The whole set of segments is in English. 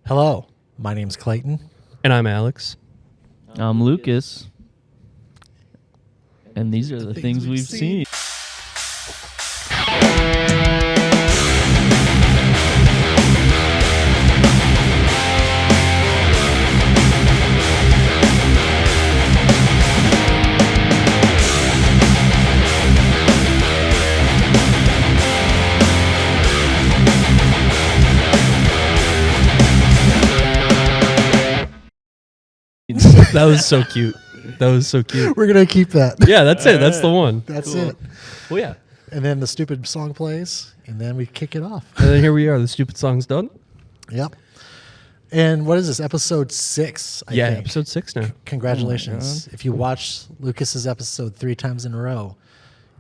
Hello, my name's Clayton. And I'm Alex. I'm Lucas. And these are the things we've seen. That was so cute. That was so cute. We're going to keep that. Yeah, that's it. That's the one. That's Cool. it. Well, yeah. And then the stupid song plays, and then we kick it off. And then here we are. The stupid song's done. Yep. And what is this? Episode 6, I think. Episode 6 now. Congratulations. If you watch Lucas's episode 3 times in a row,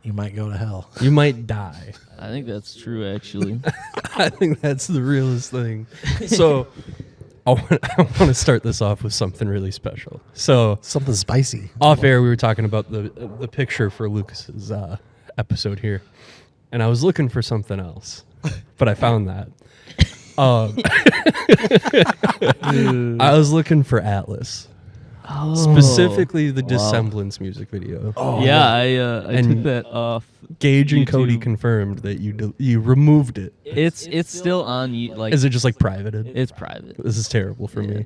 you might go to hell. You might die. I think that's true, actually. I think that's the realest thing. So I want to start this off with something really special. So Something spicy. off air, we were talking about the picture for Lucas's episode here, and I was looking for something else, but I found that. I was looking for Atlas, specifically the wow. Dissemblance music video. Yeah, I And took that off. Gage and Cody YouTube. confirmed that you removed it. It's still on you. Like Is it just like privated? it's private. This is terrible for me.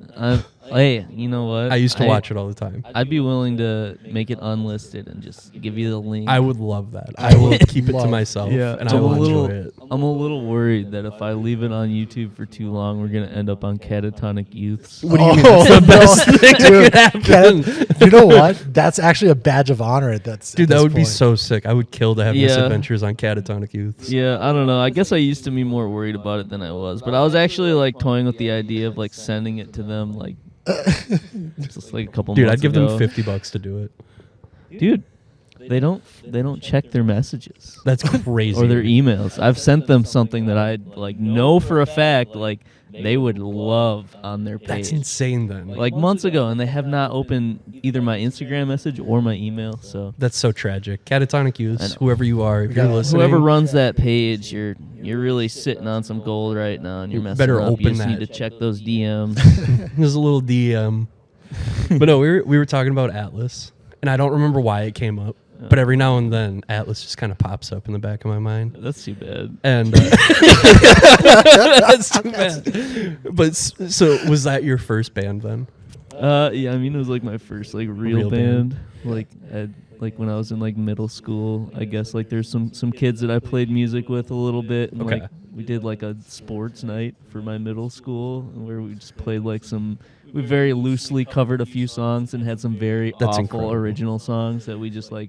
Hey, you know what? I used to watch it all the time. I'd be willing to make it unlisted and just give you the link. I would love that. I will keep it to love- myself, Yeah, and I will enjoy it. I'm a little worried that if I leave it on YouTube for too long, we're gonna end up on Catatonic Youths. What do you mean? Oh, That's the best no. thing that Dude, could happen. You know what? That's actually a badge of honor. That's Dude, at that this would be point. so sick. I would kill to have Yeah. misadventures on Catatonic Youths. Yeah, I don't know. I guess I used to be more worried about it than I was, but I was actually like toying with the idea of like sending it to them, like just like a couple. Dude, months I'd give ago. them $50 to do it. Dude, they don't check their messages That's crazy. or their emails. I've sent them something that I like know for a fact like they would love on their page. That's insane. Then, Like months ago, and they have not opened either my Instagram message or my email. So that's so tragic. Catatonic I Youths, know. whoever you are, if you're gotta- listening, whoever runs that page, you're really sitting on some gold right now, and you're You messing better up. You open just that. need to check those DMs. there's a little DM. But no, we were talking about Atlas, and I don't remember why it came up. But every now and then, Atlas just kind of pops up in the back of my mind. That's too bad. And that's too bad. But so was that your first band then? Yeah, I mean it was like my first like real band. Like like when I was in like middle school, I guess like there's some kids that I played music with a little bit, and Okay. like we did like a sports night for my middle school where we just played like we very loosely covered a few songs and had some very That's awful incredible. original songs that we just like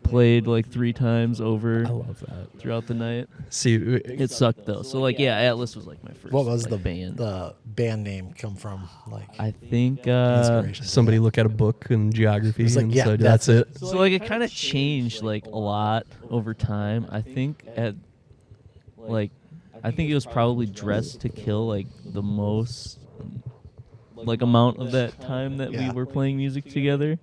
played like 3 times over I love that. throughout the night. See, It sucked though. So like yeah, Atlas was like my first. What was like, the band? name come from? Like I think inspiration. somebody look at a book in geography It's like, and yeah, said, that's that's it. So like it kind of changed like a lot over time. I think it was probably Dress to Kill like the most like amount of that time that we Yeah. were playing music together.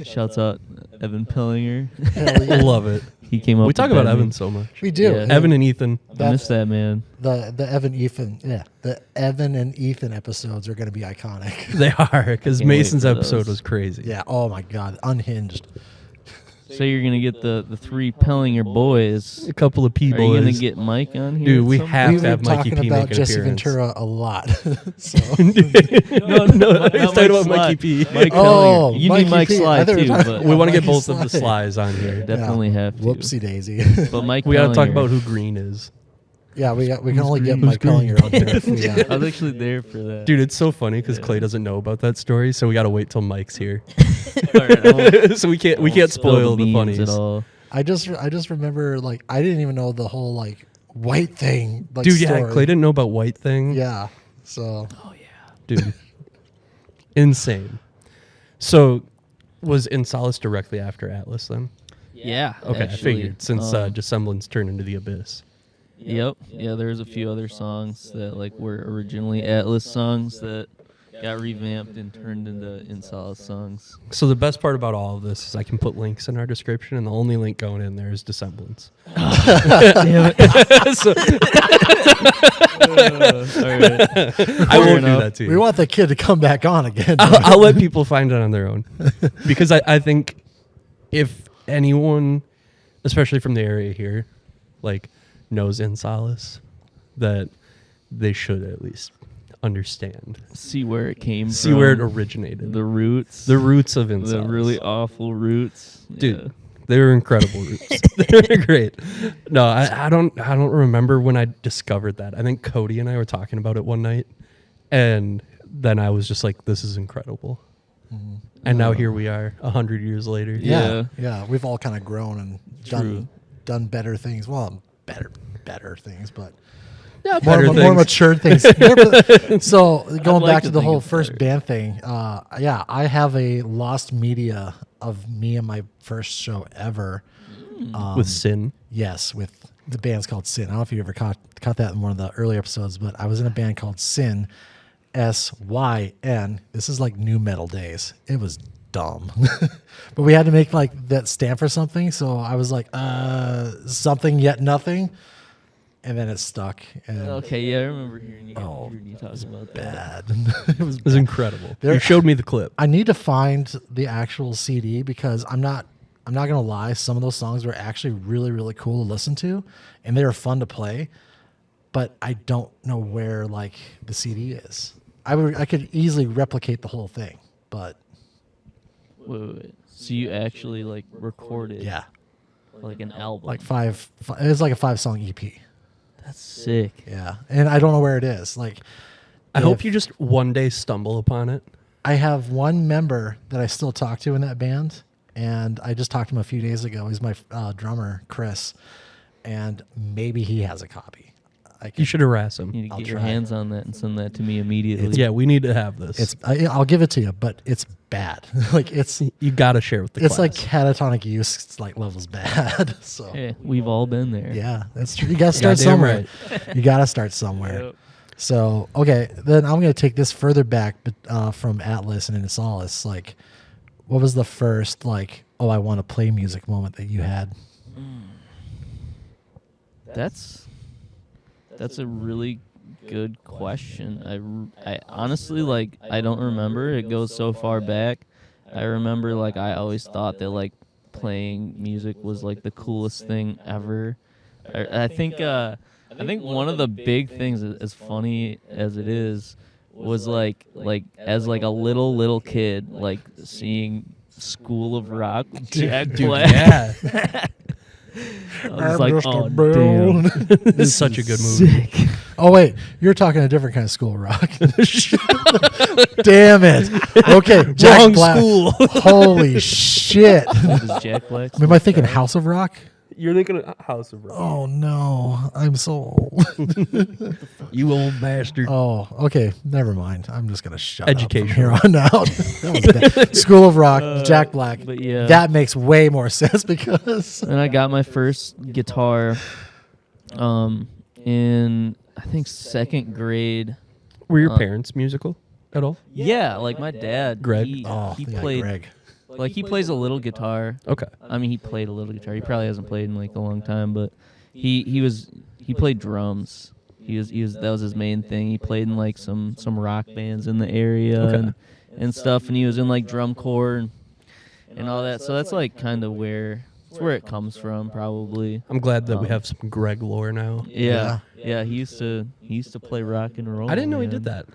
Shouts out Evan Pellinger. Hell yeah. Love it. He came up. We talk with about that Evan name. so much. We do. Yeah. Evan and Ethan. I miss that man. The Evan and Ethan episodes are going to be iconic. They are, because Can't wait Mason's for episode those. was crazy. Yeah. Oh my God. Unhinged. So you're gonna get the 3 Pellinger boys. A couple of Are you P-boys. gonna get Mike on here? Dude, at we some have We've to have been Mikey talking P about make an Jesse appearance. Ventura a lot. So. No, He's not talking about Sly. Mikey P. Mike Oh, Pellinger. You Mikey need Mike P. I Sly thought you were too, talking but We want to get Mikey both of the Sly. Slies on here. definitely have to. Whoopsie daisy. But Mike We got to talk Pellinger- about who Green is. Yeah, we can only get Who's Mike green? Pellinger on here if we. I was actually there for that. Dude, it's so funny because Clay doesn't know about that story, so we got to wait till Mike's here. All right, I won't- So we can't I won't spill spoil the beans funnies. at all. I just remember like I didn't even know the whole like white thing. Like, Dude, yeah, story. Clay didn't know about White Thing. Yeah. So Dude. Insane. So was In Solace directly after Atlas then? Yeah. Okay, actually, I figured since Dissemblance turned into The Abyss. Yep. Yeah, there's a few other songs that like were originally Atlas songs that got revamped and turned into Insala songs. So the best part about all of this is I can put links in our description, and the only link going in there is Dissemblance. Damn it. So All right. I won't do enough. that to you. We want the kid to come back on again. I'll let people find it on their own, because I think if anyone, especially from the area here, like knows Insalas, that they should at least understand, See where it came from. see where it originated, The roots. the roots of Insalas. The really awful roots. Dude, Yeah. they were incredible roots. They were great. No, I don't remember when I discovered that. I think Cody and I were talking about it one night, and then I was just like, "This is incredible." And now here we are, 100 years later. Yeah. We've all kind of grown and True. done better things. Well, better things, but Yeah, more better things. mature things. So going like back to to the think whole it's first better. band thing, I have a lost media of me and my first show ever. With Sin. Yes, with the band's called Sin. I don't know if you ever caught that in one of the early episodes, but I was in a band called Sin, SYN. This is like new metal days. It was dumb. But we had to make like that stand for something. So I was like, something yet nothing. And then it stuck. And Okay, yeah, I remember hearing you, Oh, hearing you talk about that. bad. It was It was bad. incredible. There- You showed me the clip. I need to find the actual CD because I'm not gonna lie. Some of those songs were actually really, really cool to listen to, and they were fun to play. But I don't know where like the CD is. I could easily replicate the whole thing, but Wait. So you actually like recorded yeah, like an album? like five. It was like a 5-song EP. That's sick. Yeah, and I don't know where it is. Like, I hope if- you just one day stumble upon it. I have one member that I still talk to in that band, and I just talked to him a few days ago. He's my drummer, Chris, and maybe he has a copy. You should harass You him. need to I'll get your try. hands on that and send that to me immediately. Yeah, we need to have this. I'll give it to you, but it's bad. Like it's You got to share with the it's class. like catatonic use. It's like levels bad. So Hey, we've all been there. yeah, that's true. You gotta start Goddamn somewhere. You gotta start somewhere. Yep. So okay, then I'm gonna take this further back, but from Atlas and into Solace. Like, what was the first like? Oh, I want to play music moment that you had? That's a really good question. I honestly like I don't remember. It goes so far back. I remember like I always thought that like playing music was like the coolest thing ever. I think one of the big things, as funny as it is, was like as like a little kid like seeing School of Rock with Jack Black. yeah. I was like, Mr. oh Brown." damn, This is such a good movie. sick. Oh wait, you're talking a different kind of school rock. Damn it. Okay, Jack Wrong Black. school. Holy shit. What is Jack Black? Am I thinking House of Rock? You're thinking of House of Rock. Oh no, I'm so old. You old bastard. Oh, okay, never mind. I'm just gonna shut up Education. from here on out. That was bad. School of Rock, Jack Black. but yeah. That makes way more sense because And I got my first guitar in I think second grade. Were your parents musical at all? Yeah, like my dad, Greg? he yeah, played Greg. like he plays a little guitar. Okay. I mean, he played a little guitar. He probably hasn't played in like a long time, but he played drums. He was that was his main thing. He played in like some rock bands in the area Okay. and stuff, and he was in like drum corps and all that. So that's like kind of where it comes from, probably. I'm glad that we have some Greg lore now. Yeah. He used to play rock and roll. I didn't know he man. did that.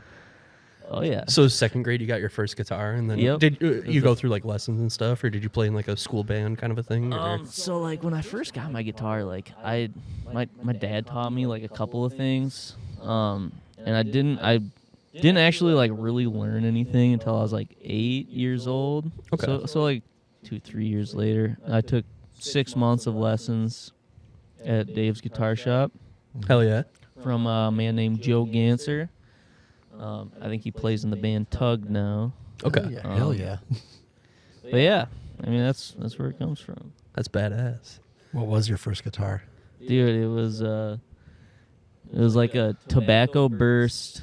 Oh yeah. So second grade, you got your first guitar, and then Yep. did It was you a- go through like lessons and stuff, or did you play in like a school band kind of a thing? or- So like when I first got my guitar, like my dad taught me like a couple of things, and I didn't actually like really learn anything until I was like 8 years old. Okay. So like 2-3 years later, I took 6 months of lessons at Dave's Guitar Shop Hell yeah. from a man named Joe Ganser. I think he plays in the band Tug now. Okay. Hell yeah. Hell yeah. But yeah, I mean that's where it comes from. That's badass. What was your first guitar? Dude, it was like a tobacco burst,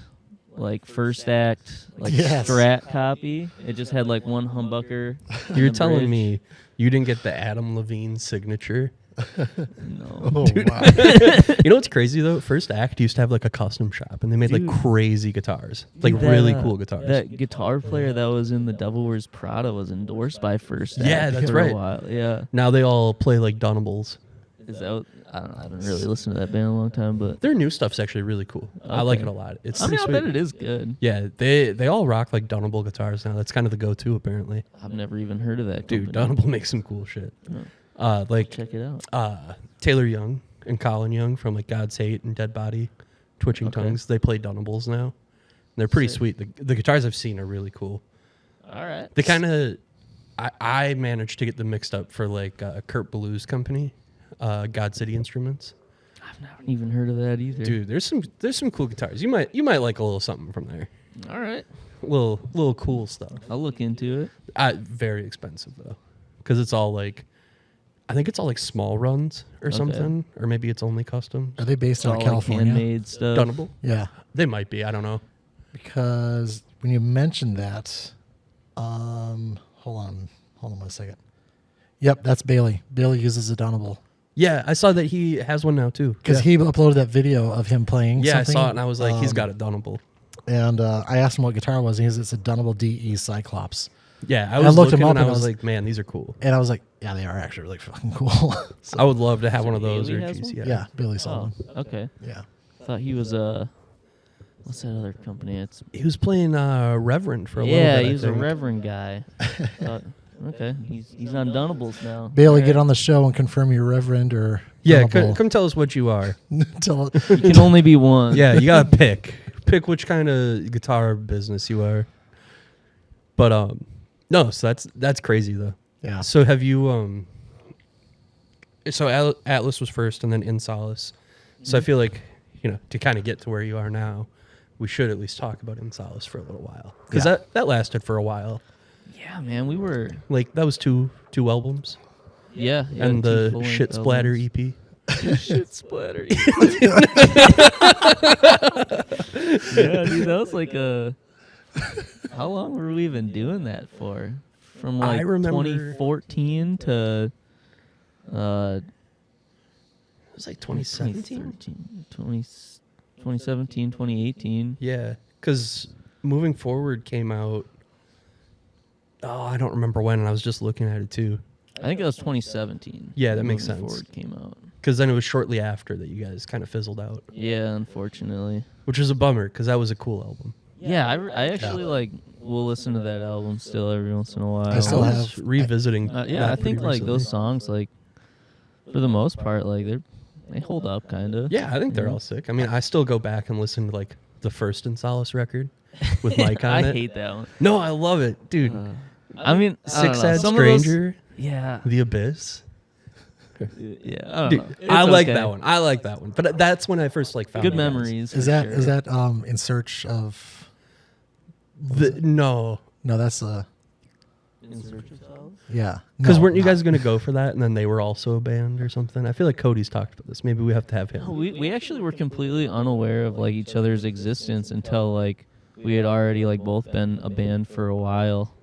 like first act, like Yes. Strat copy. It just had like one humbucker. and You're a telling bridge. me you didn't get the Adam Levine signature? No. Oh wow. You know what's crazy though? First Act used to have like a custom shop, and they made Dude. like crazy guitars, like That, really cool guitars. That guitar player that was in The Devil Wears Prada was endorsed by First Act. Yeah, that's for a right. while. Yeah. Now they all play like Dunables. Is that? I don't know. I haven't really listened to that band in a long time, but Their new stuff's actually really cool. I like Okay. it a lot. It's I mean, I pretty bet sweet. it is good. Yeah, they all rock like Dunable guitars now. That's kind of the go-to apparently. I've never even heard of that. Dude, company. Dunable makes some cool shit. Oh. Like Check it out. Taylor Young and Colin Young from like God's Hate and Dead Body, Twitching Okay. Tongues. They play Dunables now. And they're pretty Sick. sweet. The guitars I've seen are really cool. All right. They kind of, I managed to get them mixed up for like Kurt Ballew's company, God City Instruments. I've never even heard of that either. Dude, there's some cool guitars. You might like a little something from there. All right. Little cool stuff. I'll look into it. Very expensive though, because it's all like, I think it's all like small runs or Okay. something, or maybe it's only custom. Are they based It's out all of like California? handmade stuff. Dunable. Yeah, They might be. I don't know. because when you mentioned that, hold on 1 second. Yep, that's Bailey. Bailey uses a Donable Yeah, I saw that he has one now too. because he uploaded that video of him playing. Yeah, something. I saw it and I was like, he's got a Dunable. And I asked him what guitar it was, and it's a Donable DE Cyclops. Yeah, I And I was looked him looking up and I and I was was- like, man, these are cool. And I was like, yeah, they are actually really fucking cool. So, I would love to have one of those Bailey or has one? GCI. yeah, Bailey Oh, Sullivan. okay. Yeah. I thought he was what's that other company? It's He was playing Reverend for a little yeah, bit. he I was a think. reverend guy. Okay, he's on Dunables now. Bailey, All get right. on the show and confirm you're Reverend or Yeah, Donable. come tell us what you are. Tell You can only be one. Yeah, you gotta pick which kind of guitar business you are. But no, so that's crazy though. Yeah. So have you so Atlas was first and then In Solace. So I feel like, to kind of get to where you are now, we should at least talk about In Solace for a little while, because Yeah. that lasted for a while. Yeah, man, we were. Like that was two albums Yeah, and two the full-length Shit Splatter albums. EP. Shit splatter. Yeah, dude, that was like a. How long were we even doing that for? From I like remember- 2014 to. It was like 2017. 2017, 2018. Yeah, because Moving Forward came out. Oh, I don't remember when, and I was just looking at it too. I think it was 2017. Yeah, that makes Moving sense. Forward came out. Because then it was shortly after that you guys kind of fizzled out, Yeah, unfortunately. which was a bummer because that was a cool album. Yeah, I actually will listen to that album still every once in a while. I still I was have- revisiting. Yeah, that I pretty think like recently. those songs, like for the most part, like they hold up, kind of. Yeah, I think they're all sick. I mean, I still go back and listen to like the first In Solace record with Mike on I it. hate that one. No, I love it, dude. I mean, I Six don't know. Sad Some of those- Stranger, yeah, The Abyss. yeah. I don't Dude, know. It's I like okay. that one. I like that one. But that's when I first like found Good you guys. memories. Is for that sure. is that In Search of? No, No, that's In Search of Solace? yeah. because No, weren't you not- guys going to go for that, and then they were also a band or something? I feel like Cody's talked about this. Maybe we have to have him. No, we actually were completely unaware of like each other's existence until like we had already like both been a band for a while.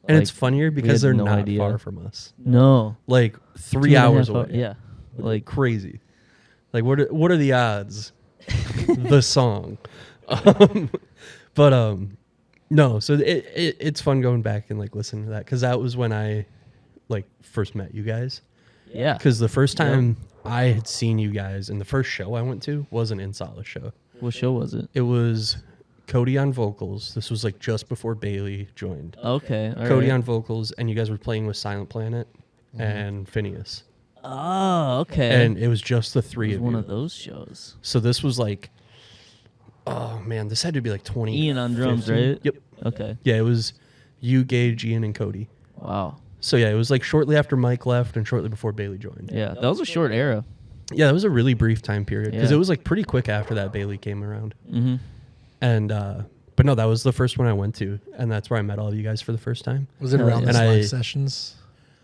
And Like, it's funnier we because had they're no not idea. far from us. No, Like 3 2.5 hours hours. away. Yeah, like Crazy. Like what are the odds? The song. But no, so it's fun going back and like listening to that, because that was when I like first met you guys. yeah. Because the first time I had seen you guys, and the first show I went to was an In Solace show. What show was it? It was Cody on vocals. This was like just before Bailey joined. Okay, all Cody right. on vocals, and you guys were playing with Silent Planet and Phineas. Oh, okay. And it was just the it three was of one you. of those shows. So this was like, oh man, this had to be like 20. Ian on drums, right? Yep. Okay. Yeah, it was you, Gage, Ian, and Cody. Wow. So yeah, it was like shortly after Mike left and shortly before Bailey joined. Yeah, that was a short era. Yeah, that was a really brief time period because Yeah. it was like pretty quick after that Bailey came around. Mm-hmm. And but no, that was the first one I went to, and that's where I met all of you guys for the first time. Was it Hell around yeah. this And live I- sessions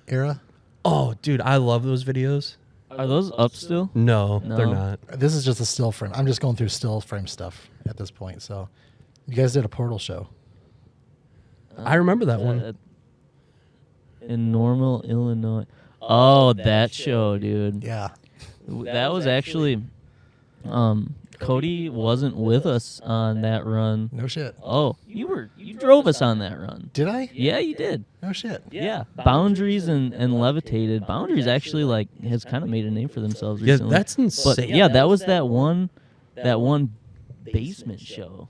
era? Oh, dude, I love those videos. Are those up still? No, No. they're not. This is just a still frame. I'm just going through still frame stuff at this point. So, you guys did a Portal show. I remember that one. In Normal, Illinois. Oh, that show, dude. Yeah. That was actually, Cody wasn't with us on that run. No shit. Oh, you drove us on that run. Did I? Yeah, you did. No shit. Yeah. Boundaries and Levitated. Boundaries actually has kind of made a name for themselves Yeah, recently. that's insane. But yeah, that was that one basement show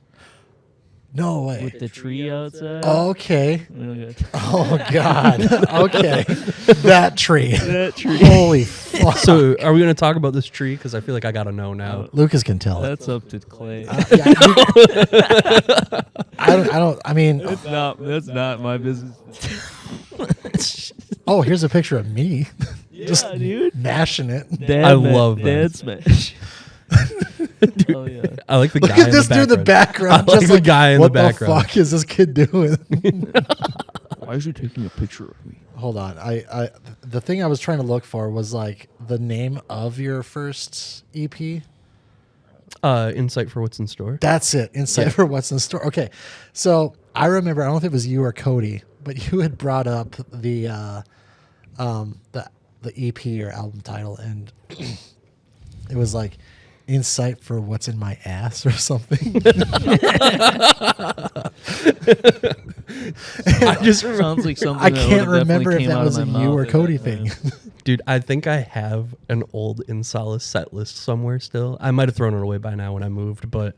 No way. with the tree outside. Okay. Okay. Oh God. Okay. That tree. That tree. Holy fuck. So, are we going to talk about this tree? Because I feel like I got to know now. Lucas can tell it. That's up to Clay. Yeah, I don't. I mean. That's not my business. Oh, here's a picture of me. Yeah, Just dude. mashing it. I love that. Dad smash. Oh yeah. I like the Look guy at this dude in the background. I like Just the guy in the what background. the fuck is this kid doing? Why is he taking a picture of me? Hold on. The thing I was trying to look for was like the name of your first EP. Insight for what's in store. That's it. Insight for what's in store. Okay. So I remember, I don't know if it was you or Cody, but you had brought up the EP or album title, and it was like Insight for what's in my ass or something. I just remember, Sounds like something. I that can't would've remember definitely if came that out was of a my you mouth or at Cody that thing. time. dude, I think I have an old In Solace set list somewhere still. I might have thrown it away by now when I moved, but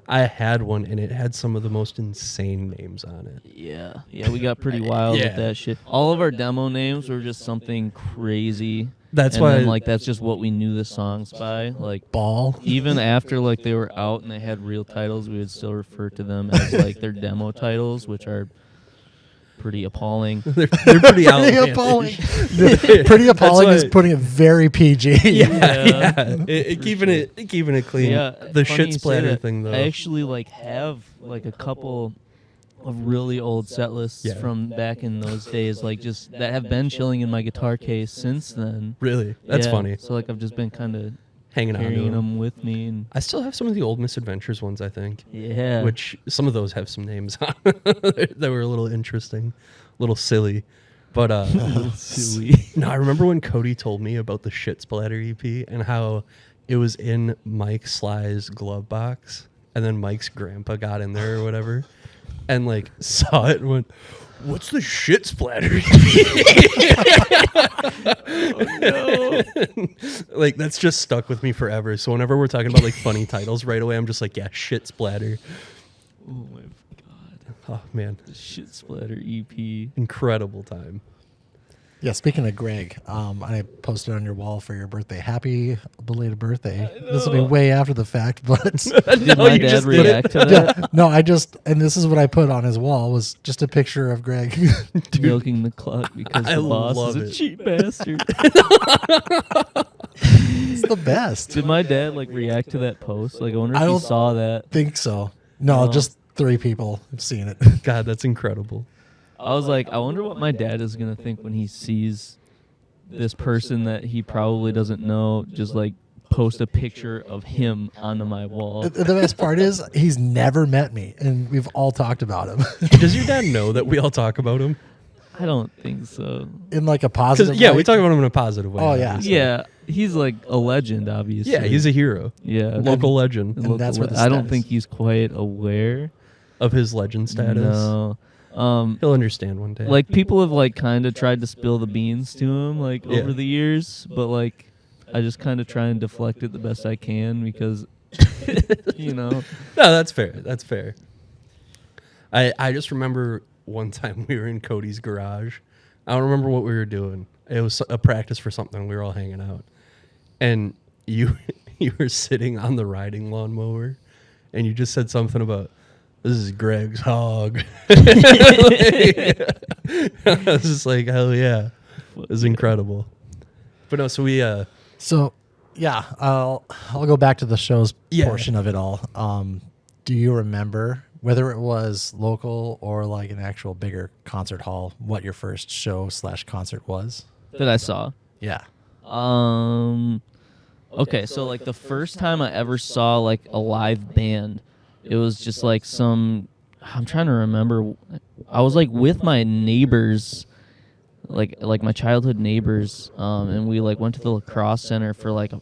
I had one and it had some of the most insane names on it. Yeah, we got pretty wild Yeah. with that shit. All of our demo names were just something crazy. That's and why, then, that's just what we knew the songs by. Like, Ball. even after they were out and they had real titles, we would still refer to them as their demo titles, which are pretty appalling. they're pretty Pretty outlandish. appalling. Pretty appalling why- is putting it very PG. Yeah. Keeping it clean. Yeah, The funny shit you say splatter that. thing though. I actually have a couple of really old set lists Yeah. from back in those days, just that have been chilling in my guitar case since then. Really? That's Yeah, funny. So I've just been kind of Hanging on to carrying them. them with me, and I still have some of the old Misadventures ones, I think. yeah, Which some of those have some names on that were a little interesting, a little silly. But silly. no, I remember when Cody told me about the Shit Splatter EP and how it was in Mike Sly's glove box, and then Mike's grandpa got in there or whatever, and saw it and went, "What's the Shit Splatter EP?" That's just stuck with me forever. So whenever we're talking about funny titles, right away I'm just like, yeah, Shit Splatter. Oh my god, Oh man, the Shit Splatter E EP. incredible time. Yeah, speaking of Greg, I posted on your wall for your birthday. Happy belated birthday. This will be way after the fact, but Did my you dad just react to that? yeah, no, and this is what I put on his wall was just a picture of Greg. Milking the clock because I the boss love is a it. cheap bastard. It's the best. Did my dad react to that post? I wonder I if he don't saw that. Think so. No, No. just 3 people have seen it. God, that's incredible. I was like, I wonder what my dad is gonna think when he sees this person that he probably doesn't know just post a picture of him onto my wall. The best part is he's never met me, and we've all talked about him Does your dad know that we all talk about him? I don't think so. in a positive Yeah, way. we talk about him in a positive way. Oh, yeah. obviously. Yeah, he's a legend, obviously. Yeah, he's a hero. yeah Local legend And that's where the I don't status- think he's quite aware. of his legend status. No. He'll understand one day. People have kind of tried to spill the beans to him Yeah. over the years, but I just kind of try and deflect it the best I can because No, that's fair. That's fair. I just remember one time we were in Cody's garage. I don't remember what we were doing. It was a practice for something. We were all hanging out. And you were sitting on the riding lawnmower and you just said something about, "This is Greg's hog." I was just like, hell yeah. It was incredible. But no, so we So, yeah, I'll go back to the show's Yeah. portion of it all. Do you remember whether it was local or an actual bigger concert hall, what your first show / concert was? that I saw. Yeah. Okay, so like the first time I ever saw like a live band, it was just like some. I'm trying to remember. I was like with my neighbors, like my childhood neighbors, and we like went to the lacrosse center for like a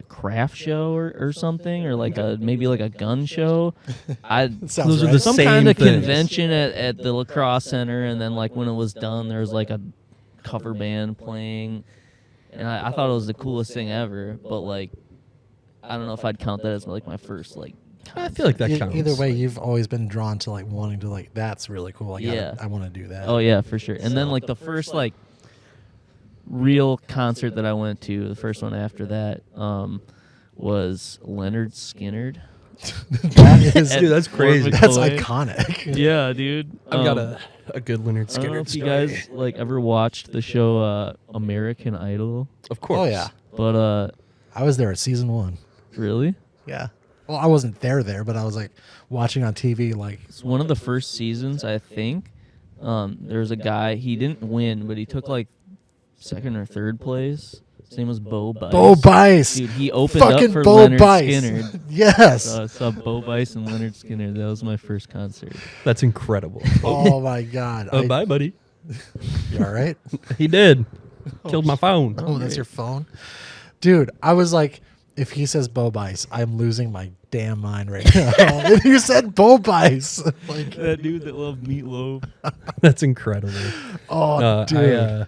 craft show or something, or like a maybe like a gun show. Sounds Those are right. the Some same kind of things. convention at the lacrosse center, and then like when it was done, there was like a cover band playing, and I thought it was the coolest thing ever. But like, I don't know if I'd count that as like my first like. I feel like that counts. Either way, you've always been drawn to like wanting to like that's really cool. Yeah. I want to do that. Oh yeah, for sure. And then like the first like real concert that I went to, the first one after that, was Leonard Skinnerd. That is, Dude, that's crazy. that's McCoy. iconic. Yeah, dude. I've got a good Leonard I don't know Skinner if you story. guys like ever watched the show American Idol, Of course. Oh yeah, but I was there at season 1. really, Yeah. Well, I wasn't there, but I was like watching on TV. Like, it's one of the first seasons, I think. There's a guy, he didn't win, but he took like second or third place. His name was Bo Bice. Bo Bice. Dude, he opened Fucking up for Bo Leonard Bice. Skinner. Yes. So I saw Bo Bice and Leonard Skinner. That was my first concert. That's incredible. Oh my God. Bye, buddy. You all right? He did. Killed my phone. Oh, that's your phone, dude. I was like, if he says Bo Bice, I'm losing my damn mind right now. And you said Bo Bice. Like, That dude that loved meatloaf. That's incredible. oh, dude.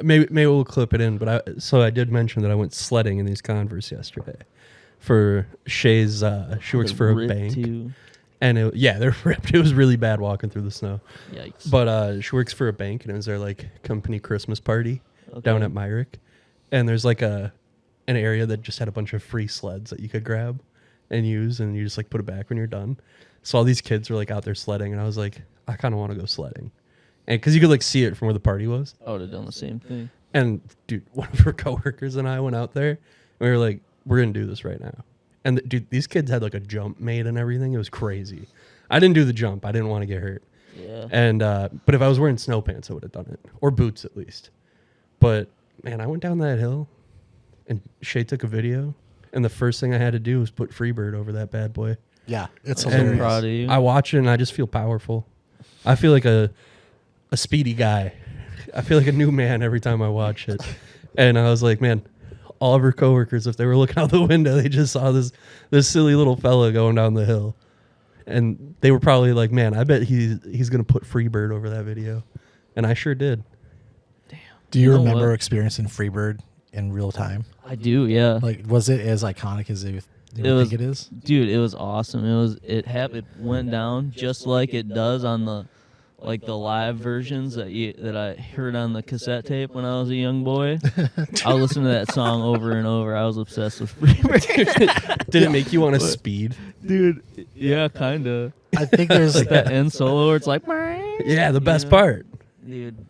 Maybe we'll clip it in, but I did mention that I went sledding in these Converse yesterday for Shay's. She works for a Ripped bank, too. and they're ripped. It was really bad walking through the snow. Yikes. But she works for a bank, and it was their like company Christmas party down Okay. at Myrick, and there's like an area that just had a bunch of free sleds that you could grab and use, and you just like put it back when you're done. So all these kids were like out there sledding, and I was like, I kind of want to go sledding, and because you could like see it from where the party was. I would have done the same thing. And dude, one of her coworkers and I went out there, and we were like, we're gonna do this right now. And dude, these kids had like a jump made and everything. It was crazy. I didn't do the jump. I didn't want to get hurt. Yeah. And but if I was wearing snow pants, I would have done it, or boots at least. But man, I went down that hill, and Shay took a video, and the first thing I had to do was put Freebird over that bad boy. Yeah, it's I'm hilarious. proud of you. I watch it and I just feel powerful. I feel like a speedy guy. I feel like a new man every time I watch it. And I was like, man, all of her coworkers, if they were looking out the window, they just saw this silly little fella going down the hill. And they were probably like, man, I bet he's going to put Freebird over that video. And I sure did. Do you You know remember what? experiencing Freebird in real time? I do, yeah. Like, was it as iconic as you was- think it is? Dude, it was awesome. It went down just like it does on the live versions that I heard on the cassette tape when I was a young boy. I would listen to that song over and over. I was obsessed with Freebird. Did it make you want to speed? Dude, yeah, kind of. I think there's Like that end solo where it's like, Yeah, the best Yeah. part. dude.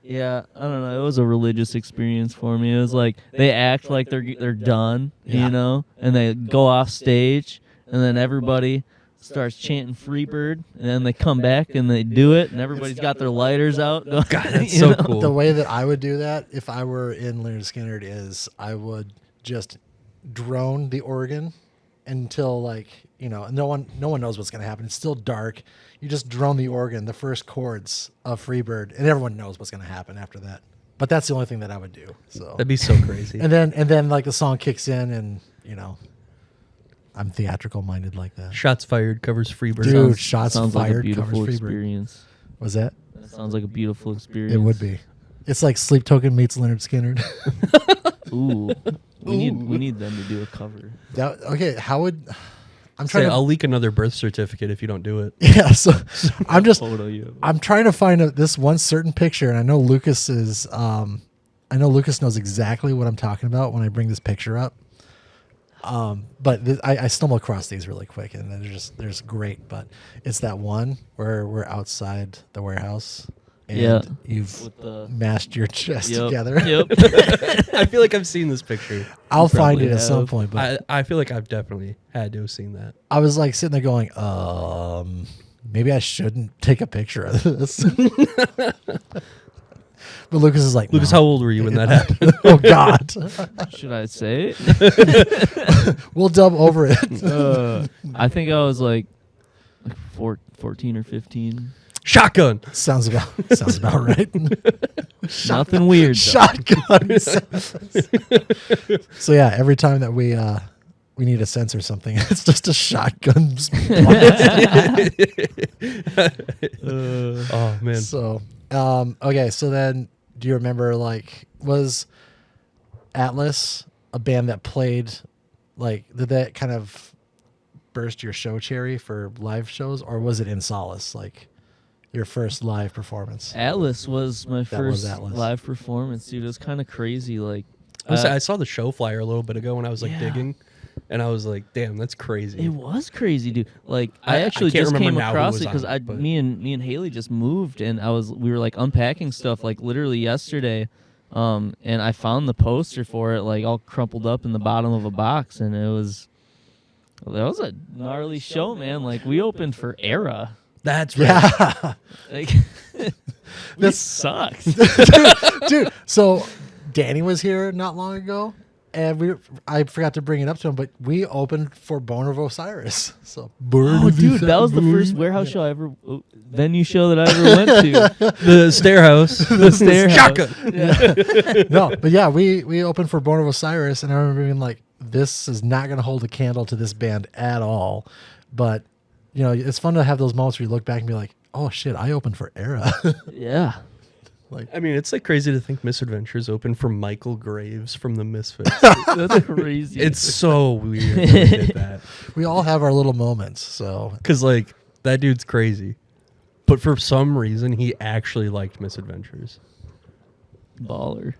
Yeah, I don't know. It was a religious experience for me. It was like they act like they're done, Yeah. you know, and they go off stage, and then everybody starts chanting Freebird, and then they come back and they do it, and everybody's got their lighters out. God, that's you so know? cool. the way that I would do that if I were in Leonard Skinner is I would just drone the organ until like, you know, no one knows what's going to happen. It's still dark. You just drone the organ, the first chords of Freebird, and everyone knows what's going to happen after that. But that's the only thing that I would do. So That'd be so crazy. and then like the song kicks in, and you know, I'm theatrical minded like that. Shots Fired covers Freebird. Dude, Shots sounds like a Fired beautiful covers Freebird. experience. Was that? That sounds like a beautiful experience. It would be. It's like Sleep Token meets Leonard Skinner. Ooh, we need them to do a cover. That okay? How would I'm Say, trying to I'll leak another birth certificate if you don't do it. yeah? So I'm just Photo you. I'm trying to find this one certain picture, and I know Lucas is I know Lucas knows exactly what I'm talking about when I bring this picture up. But I stumble across these really quick, and they're great. But it's that one where we're outside the warehouse, and Yeah. you've With the mashed your chest Yep. together. Yep. I feel like I've seen this picture. I'll find probably it at some have. point, but I feel like I've definitely had to have seen that. I was like sitting there going, maybe I shouldn't take a picture of this. But Lucas is like, Lucas, no. how old were you when that happened? Oh God. Should I say it? We'll dub over it. I think I was like 14 or 15. Shotgun. Sounds about right. Nothing weird. Though. Shotguns. So yeah, every time that we need to censor something, it's just a shotgun. Oh man. So okay, so then do you remember, like, was Atlas a band that played, like, did that kind of burst your show cherry for live shows, or was it In Solace, like your first live performance? Atlas was my first Atlas. live performance, dude. It was kind of crazy. Like, I saw the show flyer a little bit ago when I was like Yeah. digging, and I was like, "Damn, that's crazy." it was crazy, dude. Like, I I actually can't just remember came now who across was it because on it, but- me and Haley just moved, and we were like unpacking stuff like literally yesterday, and I found the poster for it like all crumpled up in the bottom of a box, and that was a gnarly show, man. Like, we opened for Era. That's right. Yeah. Like, This- this sucks. Dude, so Danny was here not long ago, and I forgot to bring it up to him, but we opened for Born of Osiris. So Oh, dude, that was the first warehouse show venue show that I ever went to. The stair house. The stair house. Shotgun. No, but yeah, we opened for Born of Osiris, and I remember being like, this is not going to hold a candle to this band at all. But, you know, it's fun to have those moments where you look back and be like, oh shit, I opened for Era. Yeah. I mean, it's like crazy to think Misadventures opened for Michael Graves from the Misfits. That's crazy. It's so weird that they did that. We all have our little moments. So Because, like, that dude's crazy. But for some reason, he actually liked Misadventures. baller.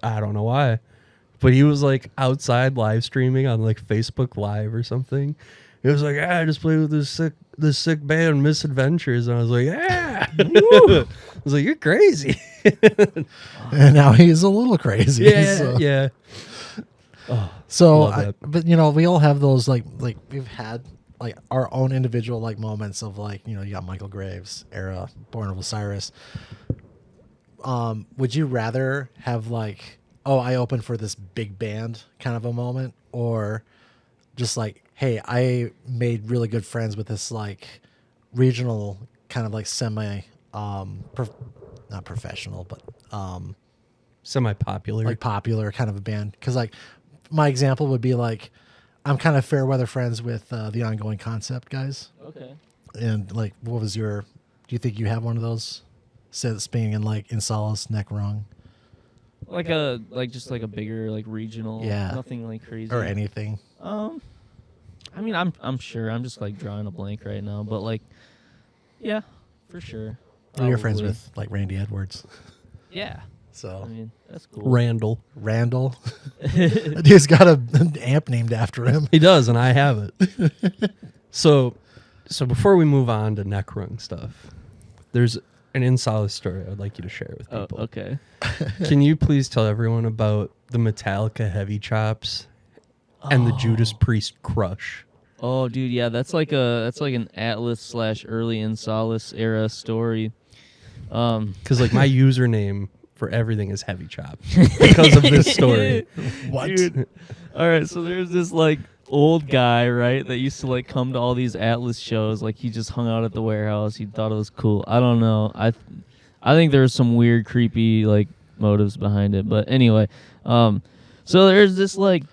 I don't know why. But he was, like, outside live streaming on, like, Facebook Live or something. He was like, I just played with this sick band, Misadventures. And I was like, yeah. I was like, you're crazy. and now he's a little crazy. Yeah, so. yeah. Oh, So, Love that. but you know, we all have those like we've had like our own individual like moments of, like, you know, you got Michael Graves, Era, Born of Osiris. Would you rather have, like, oh, I opened for this big band kind of a moment, or just like, hey, I made really good friends with this, like, regional kind of like semi not professional, but semi-popular. like popular kind of a band? Because, like, my example would be like, I'm kind of fair weather friends with the Ongoing Concept guys, Okay. and like, what was your? Do you think you have one of those? Since being in, like, In Solace, Neck Wrong, Just like a bigger like regional. Yeah. Nothing like crazy. or anything? I mean, I'm sure. I'm just like drawing a blank right now, but like, yeah, for sure. You're friends Probably. with, like, Randy Edwards, Yeah. I so mean, that's cool. Randall. Randall. That dude's got an amp named after him. He does, and I have it. So before we move on to Neckrung stuff, there's an In Solace story I'd like you to share with Oh, people. okay. Can you please tell everyone about the Metallica Heavy Chops and the Judas Priest Crush? Oh, dude, yeah, that's like an Atlas / early In Solace era story. Because, like, my username for everything is Heavy Chop because of this story. What? Dude. All right, so there's this like old guy, right, that used to like come to all these Atlas shows. Like, he just hung out at the warehouse. He thought it was cool. I don't know. I think there's some weird, creepy like motives behind it. But anyway, so there's this like,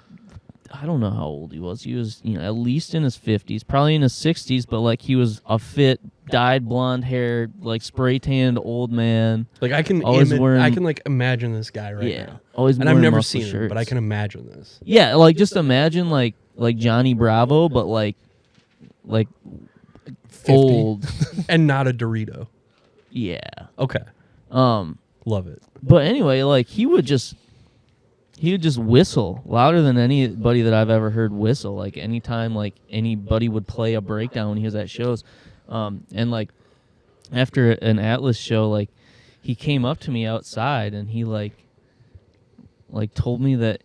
I don't know how old he was. He was, you know, at least in his 50s, probably in his 60s, but like he was a fit, dyed blonde hair, like spray tanned old man. Like, I can Always wearing- I can like imagine this guy right Yeah, now. always And I've wearing never muscle seen him, shirts. but I can imagine this. Yeah, like just imagine like Johnny Bravo, but like old. And not a Dorito. Yeah. Okay. Love it. But anyway, like he would just whistle louder than anybody that I've ever heard whistle. Like anytime like anybody would play a breakdown when he was at shows, and like after an Atlas show, like he came up to me outside and he like told me that.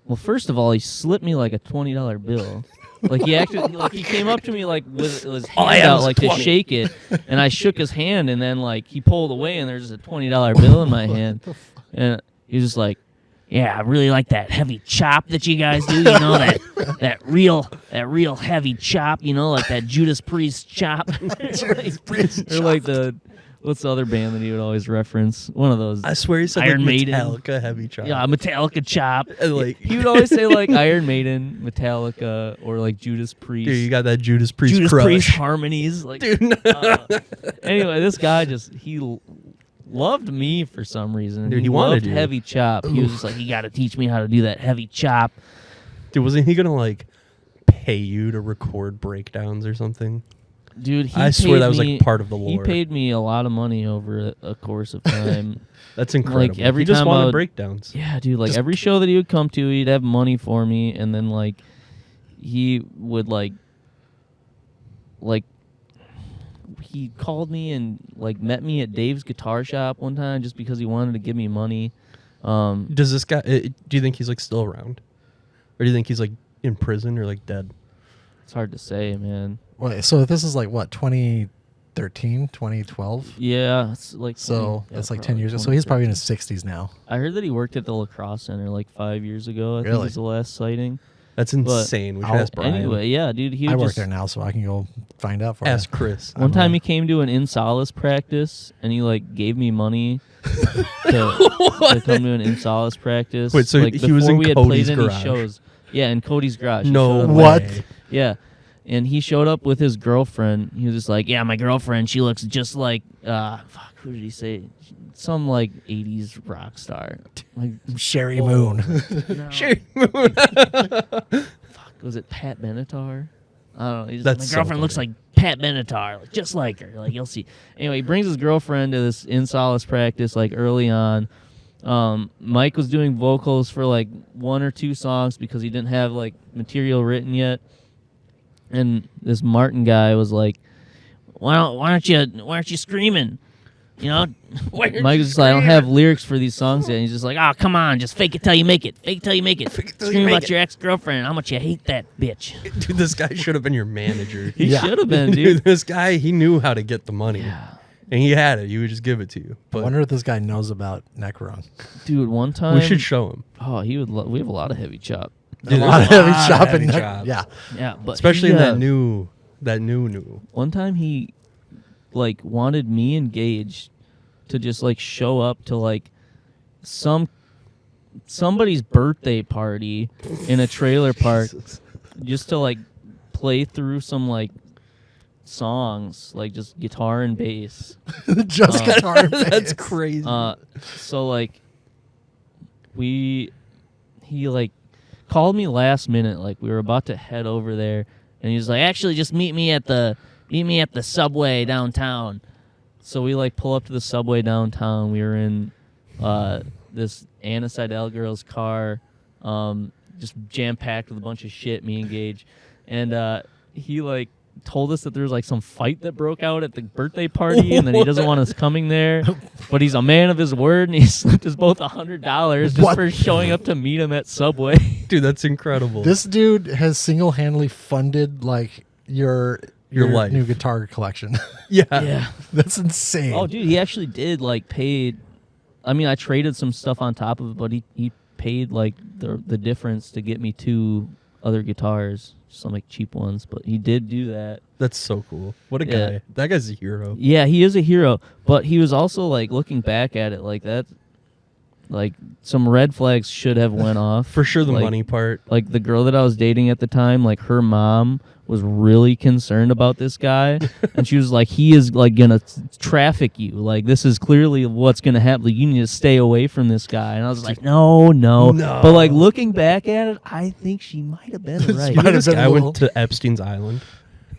Well, first of all, he slipped me like a $20 bill. Like he actually, like he came up to me like with his All I hand have out is like to 20. shake it, and I shook his hand, and then like he pulled away, and there's a $20 bill in my hand, and he was just like, "Yeah, I really like that heavy chop that you guys do. You know that real heavy chop. You know, like that Judas Priest chop." Or like the what's the other band that he would always reference? One of those. I swear he said Iron like Maiden. Metallica heavy chop. Yeah, Metallica chop. And, like- he would always say like Iron Maiden, Metallica, or like Judas Priest. Dude, you got that Judas Priest Judas crush. Priest harmonies. Like, Dude, no. anyway, this guy loved me for some reason. Dude, he wanted loved you. heavy chop. He was just like, you got to teach me how to do that heavy chop. Dude, wasn't he gonna like pay you to record breakdowns or something? Dude, I swear paid that was me- like part of the He lore. paid me a lot of money over a course of time. That's incredible. every he just time I wanted would- breakdowns. Yeah, dude. Like Just- every show that he would come to, he'd have money for me, and then like he would like he called me and like met me at Dave's guitar shop one time just because he wanted to give me money. Does this guy? Do you think he's like still around, or do you think he's like in prison or like dead? It's hard to say, man. Wait, so this is like what, 2013, 2012? Yeah, it's like So 20 that's yeah, like 10 years ago. So probably he's probably in 2013. his 60s now. I heard that he worked at the lacrosse center like 5 years ago. I think Really? was the last sighting. That's insane. We should I'll- ask Brian. Anyway, yeah, dude. He I would work just, there now, so I can go find out for Ask you. Chris. One I'm time a- he came to an in solace practice and he like gave me money to come to an in solace practice. Wait, so like, he was in before we had Cody's played any garage? shows. Yeah, in Cody's garage. He No showed up- way. What? Yeah. And he showed up with his girlfriend. He was just like, "Yeah, my girlfriend, she looks just like fuck, who did he say? Some like 80s rock star." Like Sherry Moon. no. Sherry Fuck, was it Pat Benatar? I don't know. He's like, That's my so girlfriend looks funny. like Pat Benatar, like, just like her. Like you'll see. Anyway, he brings his girlfriend to this in solace practice like early on. Mike was doing vocals for like one or two songs because he didn't have like material written yet. And this Martin guy was like, why aren't you screaming? You know, Mike was just like, I don't have lyrics for these songs yet. And he's just like, oh, come on, just fake it till you make it. Fake it till you make it. Scream about your ex-girlfriend and how much you hate that bitch. Dude, this guy should have been your manager. He Yeah. should have been, Dude, dude. this guy, he knew how to get the money. Yeah. And he had it. He would just give it to you. I But wonder if this guy knows about Necrung. Dude, one time. we should show him. Oh, he would. We have a lot of heavy chop. Dude, a lot of there's heavy chop heavy in chops. Yeah. Yeah, but Especially he, in that new. One time he, like, wanted me and Gage to just like show up to like somebody's birthday party in a trailer park just to like play through some like songs, like just guitar and bass. Just guitar and That's bass. crazy. So like he like called me last minute, like we were about to head over there, and he was like, actually just meet me at the subway downtown. So we like pull up to the subway downtown. We were in this Anna Seidel girl's car, just jam packed with a bunch of shit, me and Gage. And he like told us that there was like some fight that broke out at the birthday party, and that he doesn't want us coming there, but he's a man of his word, and he slipped us both $100 just What? for showing up to meet him at Subway. Dude, that's incredible. This dude has single-handedly funded like your life. new guitar collection. Yeah. That's insane. Oh, dude, he actually did like paid. I mean, I traded some stuff on top of it, but he paid like the difference to get me two other guitars, some like cheap ones. But he did do that. That's so cool. What a Yeah. guy. That guy's a hero. Yeah, he is a hero. But he was also like looking back at it like that. Like some red flags should have went off. For sure, the Like- money part. Like the girl that I was dating at the time, like her mom was really concerned about this guy, and she was like, he is like gonna traffic you, like this is clearly what's gonna happen, like, you need to stay away from this guy. And I was like, no, but like looking back at it, I think she might have been right. might have This been guy a went little- to Epstein's Island.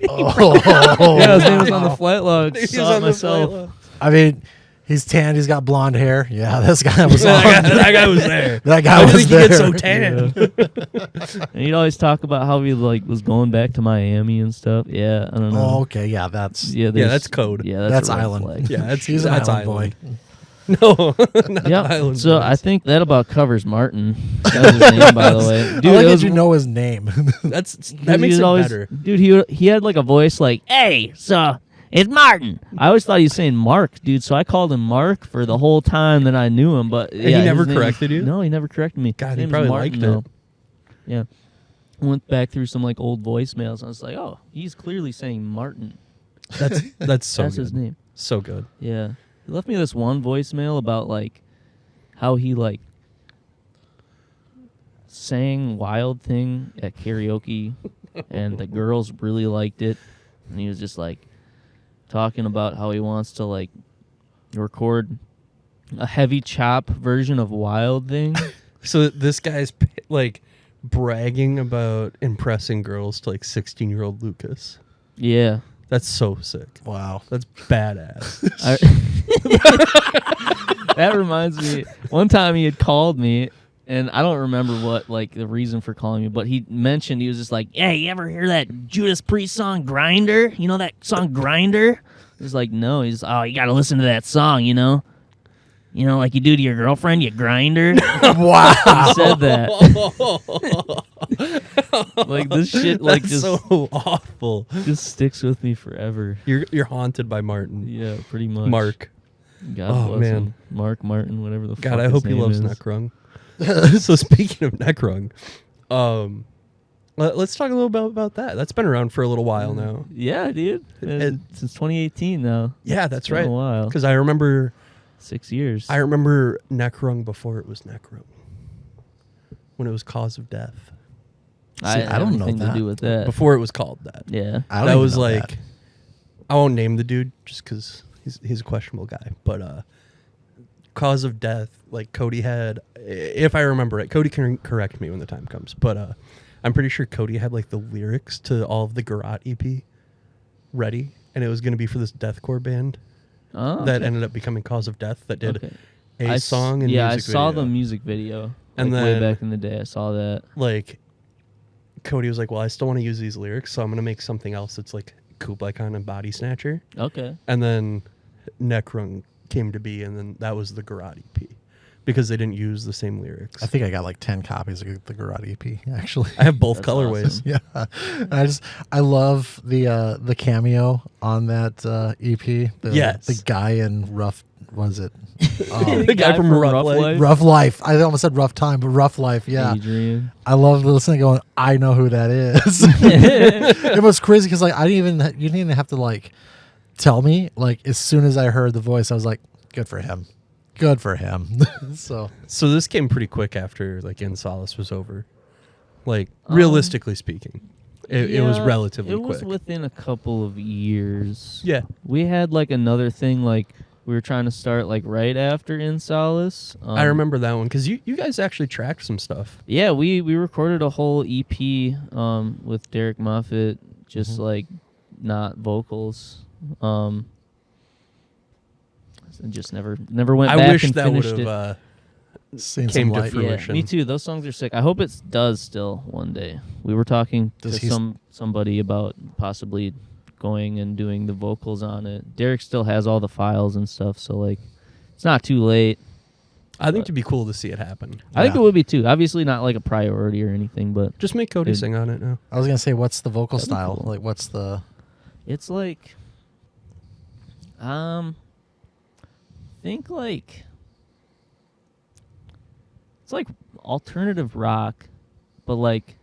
Oh. Yeah, his name was on the flight log. He was Saw it on the myself. flight log. I mean, he's tanned. He's got blonde hair. Yeah, this guy was on. that guy was there. That guy How was did he there. get so tan? And he'd always talk about how he like was going back to Miami and stuff. Yeah, I don't know. Oh, okay. Yeah, that's Yeah, Yeah, there's- that's code. Yeah, That's a red Island. flag. Yeah, that's he's an that's island boy. No, not Yep. Island So Boys. I think that about covers Martin. That was his name, by the way. Dude, I like it that was you know his name. that makes it better. Dude, he had like a voice like, "Hey, so it's Martin." I always thought he was saying Mark, dude. So I called him Mark for the whole time that I knew him. But he yeah, never his name corrected you? No, he never corrected me. God, His he name is probably Martin, liked though. it. Yeah. Went back through some like old voicemails. And I was like, oh, he's clearly saying Martin. That's so That's good. his name. So good. Yeah. He left me this one voicemail about like how he like sang Wild Thing at karaoke and the girls really liked it. And he was just like talking about how he wants to like record a heavy chop version of Wild Thing. So this guy's like bragging about impressing girls to like 16-year-old Lucas. Yeah. That's so sick. Wow. That's badass. That reminds me, one time he had called me, and I don't remember what, like, the reason for calling me, but he mentioned, he was just like, "Hey, you ever hear that Judas Priest song, Grinder? You know that song, Grinder?" I was like, "No." He's, "Oh, you got to listen to that song, you know? You know, like you do to your girlfriend, you grinder." Wow. He said that. Like, this shit, like, That's just, so awful. just sticks with me forever. You're haunted by Martin. Yeah, pretty much. Mark. God Oh, bless man. him. Martin, whatever the fuck God, I his hope he name loves is. Neckrung. So speaking of Neckrung, let's talk a little bit about that. That's been around for a little while now. Yeah, dude. Since 2018 now. Yeah, that's Been right. a while. Because I remember 6 years. I remember Neckrung before it was Neckrung. When it was Cause of Death. I I don't know anything that. to do with that. Before it was called that. Yeah. I don't That even was know like that. I won't name the dude just because he's a questionable guy. But Cause of Death, like Cody had, if I remember it, Cody can correct me when the time comes. But I'm pretty sure Cody had like the lyrics to all of the Garot EP ready, and it was going to be for this deathcore band Oh, that okay. ended up becoming Cause of Death that did Okay. a song and yeah, music I saw video. the music video. And like, way then- back in the day, I saw that. Like Cody was like, well, I still want to use these lyrics, so I'm going to make something else that's like Kublai Khan and Body Snatcher. Okay. And then Neckrung came to be, and then that was the Garot EP because they didn't use the same lyrics. I think I got like 10 copies of the Garage EP, actually. I have both That's colorways. awesome. Yeah, I love the cameo on that EP. Yes. The guy in Rough, was it? The guy from Rough Life. Rough Life. I almost said Rough Time, but Rough Life. Yeah, Adrian. I love listening, going, I know who that is. It was crazy because like you didn't even have to like tell me. Like as soon as I heard the voice, I was like, good for him. Good for him. So this came pretty quick after like In Solace was over. Like realistically speaking, it was Yeah, relatively It was quick. within a couple of years. Yeah. We had like another thing like we were trying to start like right after In Solace. I remember that one because you guys actually tracked some stuff. Yeah, we recorded a whole EP with Derek Moffitt, just Mm-hmm. like not vocals. And just never went I back wish and that would finished it. have seeing Came some to light. fruition. Yeah, fruition. me too. Those songs are sick. I hope it does still one day. We were talking Does to he somebody about possibly going and doing the vocals on it. Derek still has all the files and stuff, so like it's not too late. I think it'd be cool to see it happen. I think Yeah. it would be too. Obviously not like a priority or anything, but Just make Cody Dude. sing on it now. I was gonna say, what's the vocal That'd be style? cool. Like, what's the? it's like think like it's like alternative rock, but like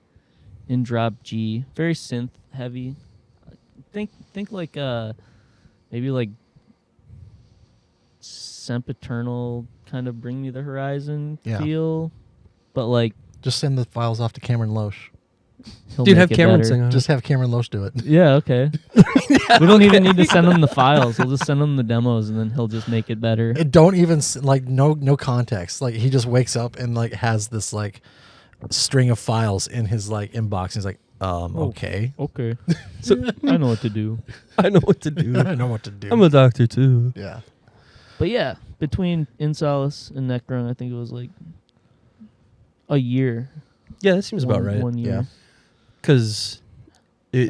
in drop G, very synth heavy. Think like maybe like sempiternal kind of Bring Me the Horizon Yeah. feel, but like Just send the files off to Cameron Loesch. he'll Dude, make have it Cameron better. sing on Just have Cameron Loesch do it. Yeah, okay. We don't even need to send him the files. We'll just send him the demos, and then he'll just make it better. It don't even like no context. Like he just wakes up and like has this like string of files in his like inbox. He's like, okay, Okay. So I know what to do. I know what to do. I know what to do. I'm a doctor too. Yeah. But yeah, between In Solace and Neckrung, I think it was like a year. Yeah, that seems about right. 1 year. Yeah. Because it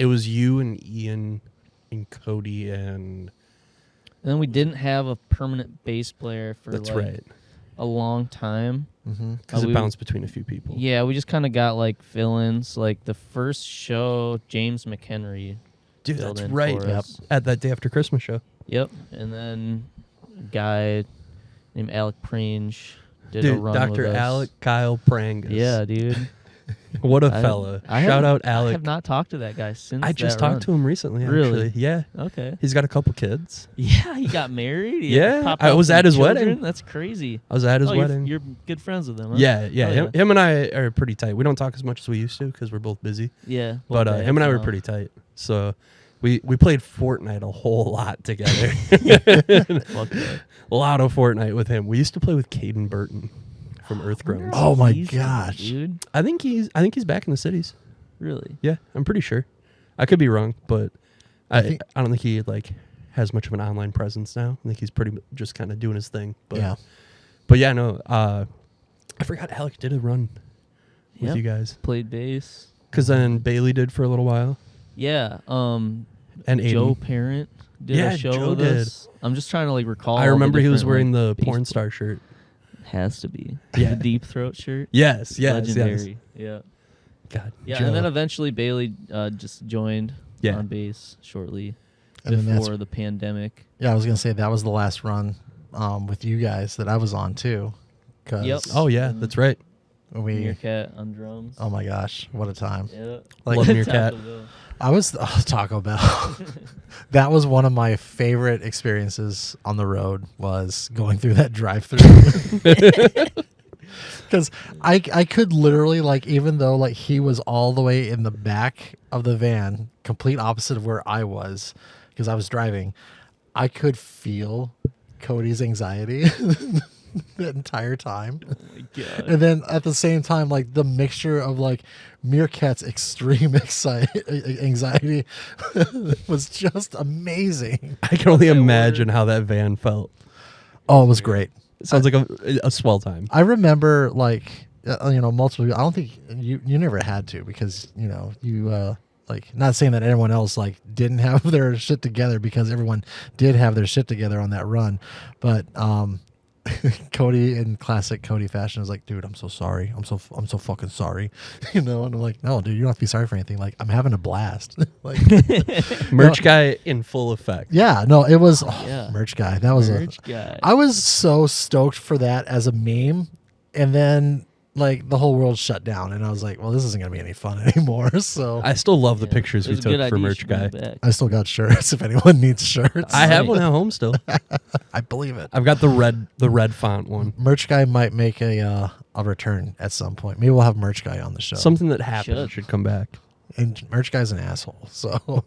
was you and Ian and Cody and And then we didn't have a permanent bass player for That's like right. a long time. Because we- it bounced between a few people. Yeah, we just kind of got like fill-ins. Like the first show, James McHenry Dude, filled that's in right. for us. At that Day After Christmas show. Yep. And then a guy named Alec Prange did a Dude, run Dr. with us. Alec Kyle Prangus. Yeah, dude. What a fella. Shout out I Alec. have not talked to that guy since I just that talked to him recently, Really? actually. Yeah. run. Okay. He's got a couple kids. Yeah, he got married. He Yeah, popped I out was some at his children. wedding. That's crazy. I was at his Oh, wedding. You're good friends with him, huh? Yeah. Oh, Him and I are pretty tight. We don't talk as much as we used to because we're both busy. Yeah. But both him and I dads, were no. pretty tight. So we played Fortnite a whole lot together. Fuck yeah. A lot of Fortnite with him. We used to play with Caden Burton from Earthgrown. Oh my He's doing, gosh. dude. I think he's back in the cities. Really? Yeah, I'm pretty sure. I could be wrong, but I think- don't think he like has much of an online presence now. I think he's pretty just kind of doing his thing. But Yeah. But yeah, no. I forgot Alec did a run with Yep. you guys Played bass. because then Bailey did for a little while Yeah. and Joe Aiden. Parent did Yeah, a show Joe with did. us. I'm just trying to like recall. I all the remember he was different, wearing like, the porn bass star shirt. Has to be. Yeah. The deep throat shirt. Yes, Legendary. Yeah. God, Yeah, Joe. and then eventually Bailey just joined Yeah. on bass shortly And then that's- before the pandemic. Yeah, I was gonna say that was the last run with you guys that I was on too. 'Cause Yep. Oh yeah, that's right. we. Meerkat on drums. Oh my gosh, what a time! Yeah. Like Love Meerkat. Taco Bell. I was Taco Bell. That was one of my favorite experiences on the road. Was going through that drive-through. Because I could literally like, even though like he was all the way in the back of the van, complete opposite of where I was, because I was driving, I could feel Cody's anxiety that entire time. Oh my god. And then at the same time, like the mixture of like Meerkat's extreme anxiety was just amazing. I can only that imagine how that van felt. Oh, it was great. It sounds like a swell time. I remember like multiple people. I don't think you never had to, because you like, not saying that everyone else like didn't have their shit together, because everyone did have their shit together on that run, but Cody, in classic Cody fashion, is like, dude, I'm so sorry. I'm so fucking sorry. And I'm like, no, dude, you don't have to be sorry for anything. Like, I'm having a blast. Like, Merch guy in full effect. yeah, no, it was yeah. merch guy. That was Merch guy. I was so stoked for that as a meme, and then like the whole world shut down, and I was like, well, this isn't gonna be any fun anymore. So I still love the Yeah. pictures It we was a good took for idea. You Merch should bring guy. it back. I still got shirts if anyone needs shirts. I have Right. one at home still. I believe it. I've got the red font one. Merch guy might make a return at some point. Maybe we'll have merch guy on the show. Something that happened Should. should come back. And merch guy's an asshole. So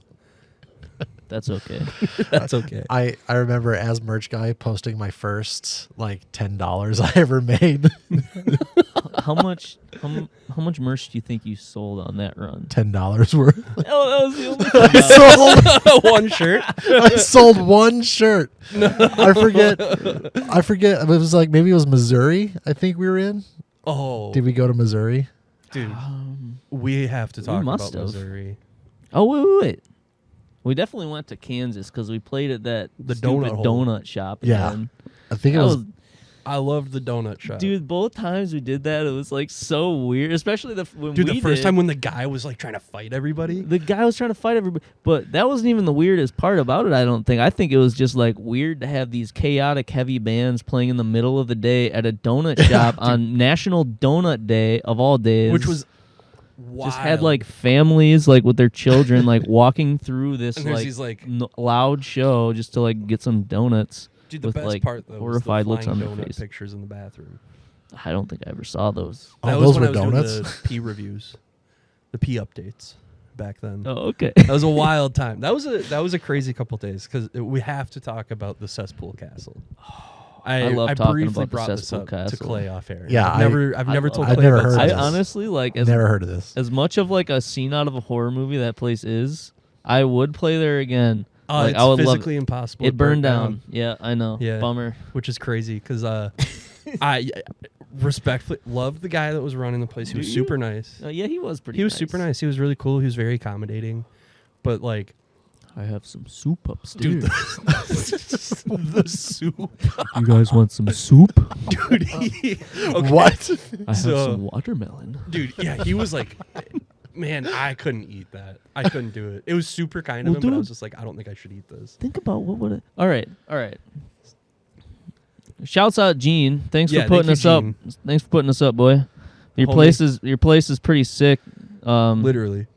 That's okay. That's okay. I remember as merch guy posting my first like $10 I ever made. how much merch do you think you sold on that run? $10 worth. Oh, that was the only I sold One shirt. I sold one shirt. I forget. It was like, maybe it was Missouri. I think we were in. Oh, Did we go to Missouri? dude, we have to talk must about have. Missouri. Oh, wait. We definitely went to Kansas because we played at that The stupid donut hole. donut shop. Yeah. again. I think it That was. was, I loved the donut shop. dude. Both times we did that, it was like so weird. Especially when Dude, we the first did, time when the guy was like trying to fight everybody. the guy was trying to fight everybody, but that wasn't even the weirdest part about it. I don't think. I think it was just like weird to have these chaotic heavy bands playing in the middle of the day at a donut shop on National Donut Day of all days, Which was wild. just had like families like with their children like walking through this And there's like, these, like- loud show just to like get some donuts. Dude, the with, best like, part though horrified was looks the on flying their donut face. pictures in the bathroom. I don't think I ever saw those. Oh, That those was when were I was doing donuts? the P reviews, the P updates back then. Oh, okay. That was a wild time. That was a crazy couple days because we have to talk about the cesspool castle. I love talking briefly about the brought this cesspool up castle. to Clay off air. Yeah, I've never told I've Clay never about heard of I this. honestly like as Never heard of this. as much of like a scene out of a horror movie that place is. I would play there again. Like, It's I would love physically impossible. it burned down. Yeah, I know. Yeah. Bummer. Which is crazy because I respectfully loved the guy that was running the place. He Do was you? super nice. Yeah, he was pretty. He was super nice. He was really cool. He was very accommodating, but like I have some soup upstairs. Dude, the soup. You guys want some soup? Dude, What? I have So- some watermelon. Dude, yeah, he was like, man, I couldn't eat that. I couldn't do it. It was super kind of Well, him, but I dude- was just like, I don't think I should eat this. Think about what would it. All right. Shouts out Gene. Thanks Yeah, for putting thank us you, up. Gene. Thanks for putting us up, boy. Your Homie. place is pretty sick. Literally.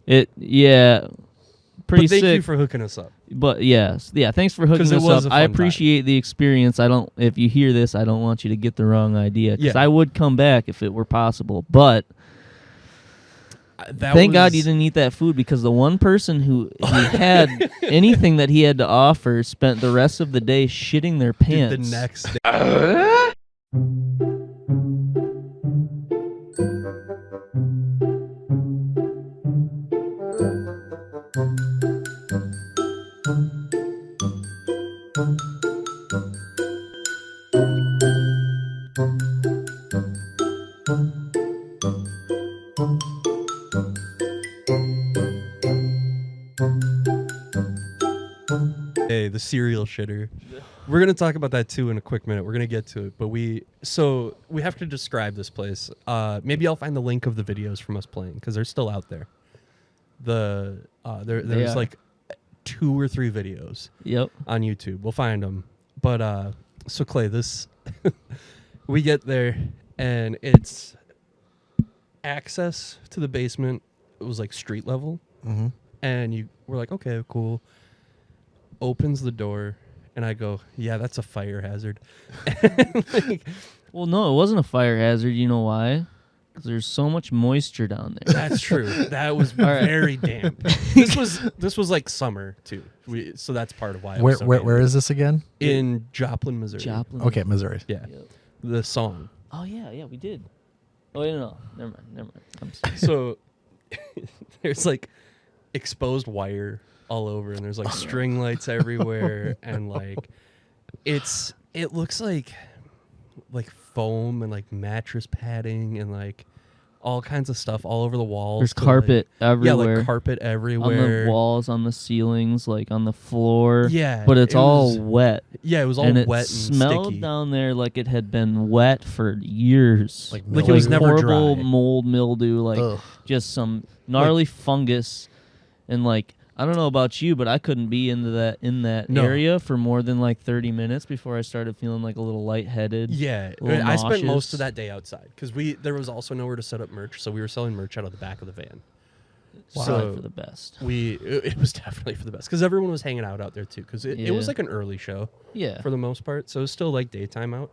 Pretty But thank sick. you for hooking us up. But yes, yeah. Thanks for hooking 'Cause it us was up. a I fun time. appreciate the experience. If you hear this, I don't want you to get the wrong idea. Because Yeah. I would come back if it were possible. But thank God you didn't eat that food, because the one person who had anything that he had to offer spent the rest of the day shitting their Dude, pants. the next day. Hey, the serial shitter. We're gonna talk about that too in a quick minute. We're gonna get to it, but we have to describe this place. Maybe I'll find the link of the videos from us playing, because they're still out there. There's are. like 2 or 3 videos Yep. on YouTube. We'll find them. But so Clay, this we get there and it's access to the basement. It was like street level, Mm-hmm. and we're like, okay, cool. Opens the door, and I go, yeah, that's a fire hazard. Like, Well, no, it wasn't a fire hazard. You know why? Because there's so much moisture down there. that's true. That was right. very damp. This was like summer too. So that's part of why. It was so Where damp. is this again? In Joplin, Missouri? Joplin. Okay, Missouri. Yeah. Yep. The song. Oh yeah, we did. Oh wait, no, never mind. I'm sorry. So there's like exposed wire all over, and there's like string lights everywhere, and like it looks like foam and like mattress padding and like all kinds of stuff all over the walls. There's to, carpet like, everywhere. Yeah, like carpet on everywhere. the walls, on the ceilings, like on the floor. Yeah, but it's it all was- wet. Yeah, it was all And it wet and smelled sticky. down there like it had been wet for years. Like Like it was never horrible dry. mold, mildew, like Ugh. just some gnarly fungus. And like, I don't know about you, but I couldn't be in that No. area for more than like 30 minutes before I started feeling like a little lightheaded. Yeah, a little I spent most nauseous. of that day outside because there was also nowhere to set up merch, so we were selling merch out of the back of the van. Wow. So For the best. it was definitely for the best because everyone was hanging out there too because it was Yeah. like an early show Yeah. for the most part, so it was still like daytime out,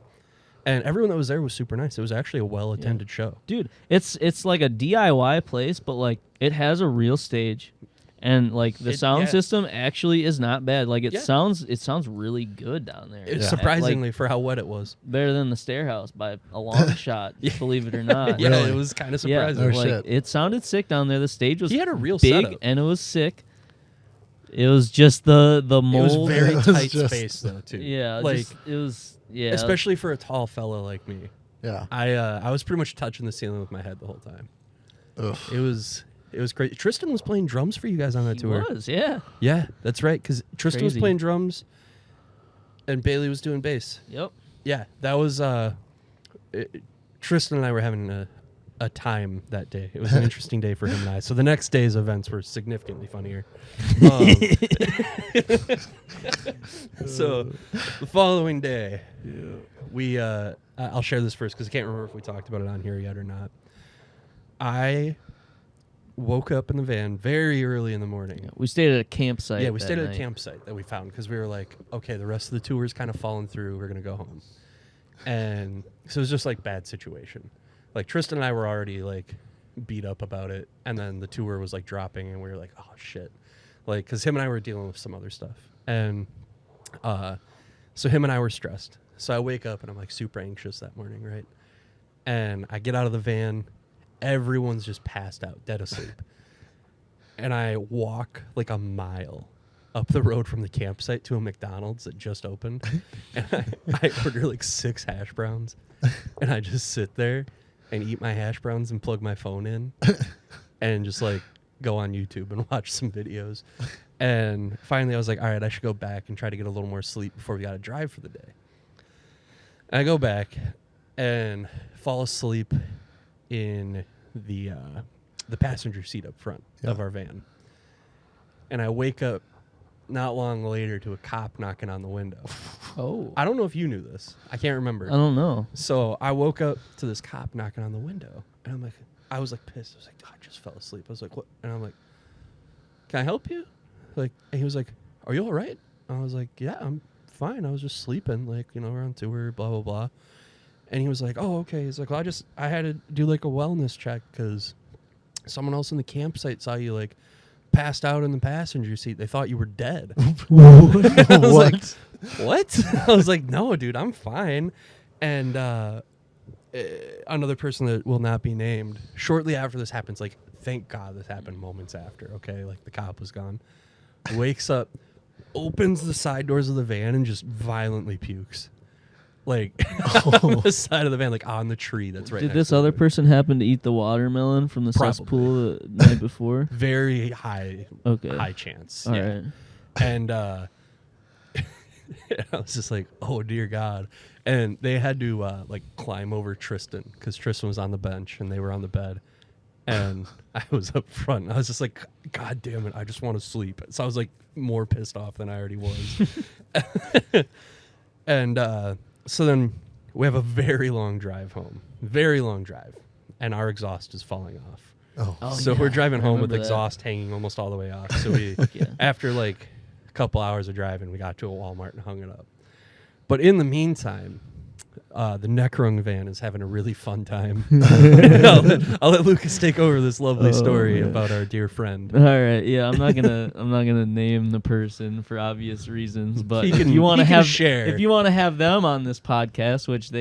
and everyone that was there was super nice. It was actually a well attended show. Dude, it's like a DIY place, but like it has a real stage. And like the sound yeah. system actually is not bad. Like it Yeah. sounds really good down there. It's Yeah. surprisingly for how wet it was. Better than the stair house by a long shot, Yeah. believe it or not. Yeah, Really? it was kind of Yeah, surprising. Oh, like shit. it sounded sick down there. The stage was He had a real big setup. and it was sick. It was just the It was mold. very It was tight just- space though too. yeah, like it was yeah. especially for a tall fella like me. Yeah. I was pretty much touching the ceiling with my head the whole time. Ugh. It was crazy. Tristan was playing drums for you guys on that He tour. was, yeah. Yeah, that's right. Because Tristan was Crazy. playing drums, and Bailey was doing bass. Yep. Yeah, that was. Tristan and I were having a time that day. It was an interesting day for him and I. So the next day's events were significantly funnier. So the following day, we I'll share this first because I can't remember if we talked about it on here yet or not. I woke up in the van very early in the morning. We stayed at a campsite. Yeah, we that stayed at a night. campsite that we found because we were like, okay, the rest of the tour's kind of fallen through. We're going to go home. And so it was just like bad situation. Like Tristan and I were already like beat up about it. And then the tour was like dropping and we were like, oh shit. Like, cause him and I were dealing with some other stuff. And so him and I were stressed. So I wake up and I'm like super anxious that morning, right? And I get out of the van. Everyone's just passed out, dead asleep. And I walk like a mile up the road from the campsite to a McDonald's that just opened. And I order like 6 hash browns. And I just sit there and eat my hash browns and plug my phone in and just like go on YouTube and watch some videos. And finally, I was like, all right, I should go back and try to get a little more sleep before we got to drive for the day. And I go back and fall asleep in the passenger seat up front of our van. And I wake up not long later to a cop knocking on the window. Oh. I don't know if you knew this. I can't remember. I don't know. So I woke up to this cop knocking on the window. And I was like pissed. I was like, I just fell asleep. I was like, what? And I'm like, can I help you? Like, and he was like, are you all right? I was like, yeah, I'm fine. I was just sleeping, like, we're on tour, blah, blah, blah. And he was like, oh, okay. He's like, well, I had to do like a wellness check because someone else in the campsite saw you like passed out in the passenger seat. They thought you were dead. I was like, what? I was like, no, dude, I'm fine. And another person that will not be named, shortly after this happens, like, thank God this happened moments after, okay? Like, the cop was gone. Wakes up, opens the side doors of the van, and just violently pukes. Like, on the side of the van, like, on the tree that's right Did next this to other it. person happen to eat the watermelon from the Probably. cesspool the night before? Very high chance. All yeah. right. And I was just like, oh, dear God. And they had to, like, climb over Tristan because Tristan was on the bench and they were on the bed. And I was up front. I was just like, God damn it, I just want to sleep. So I was, like, more pissed off than I already was. And so then we have a very long drive home. Very long drive. And our exhaust is falling off. So we're driving home with exhaust hanging almost all the way off. So we, after like a couple hours of driving, we got to a Walmart and hung it up. But in the meantime, the Neckrung van is having a really fun time. I'll let Lucas take over this lovely story about our dear friend. All right, yeah, I'm not gonna name the person for obvious reasons, but He if you want to have share. if you want to have them on this podcast, which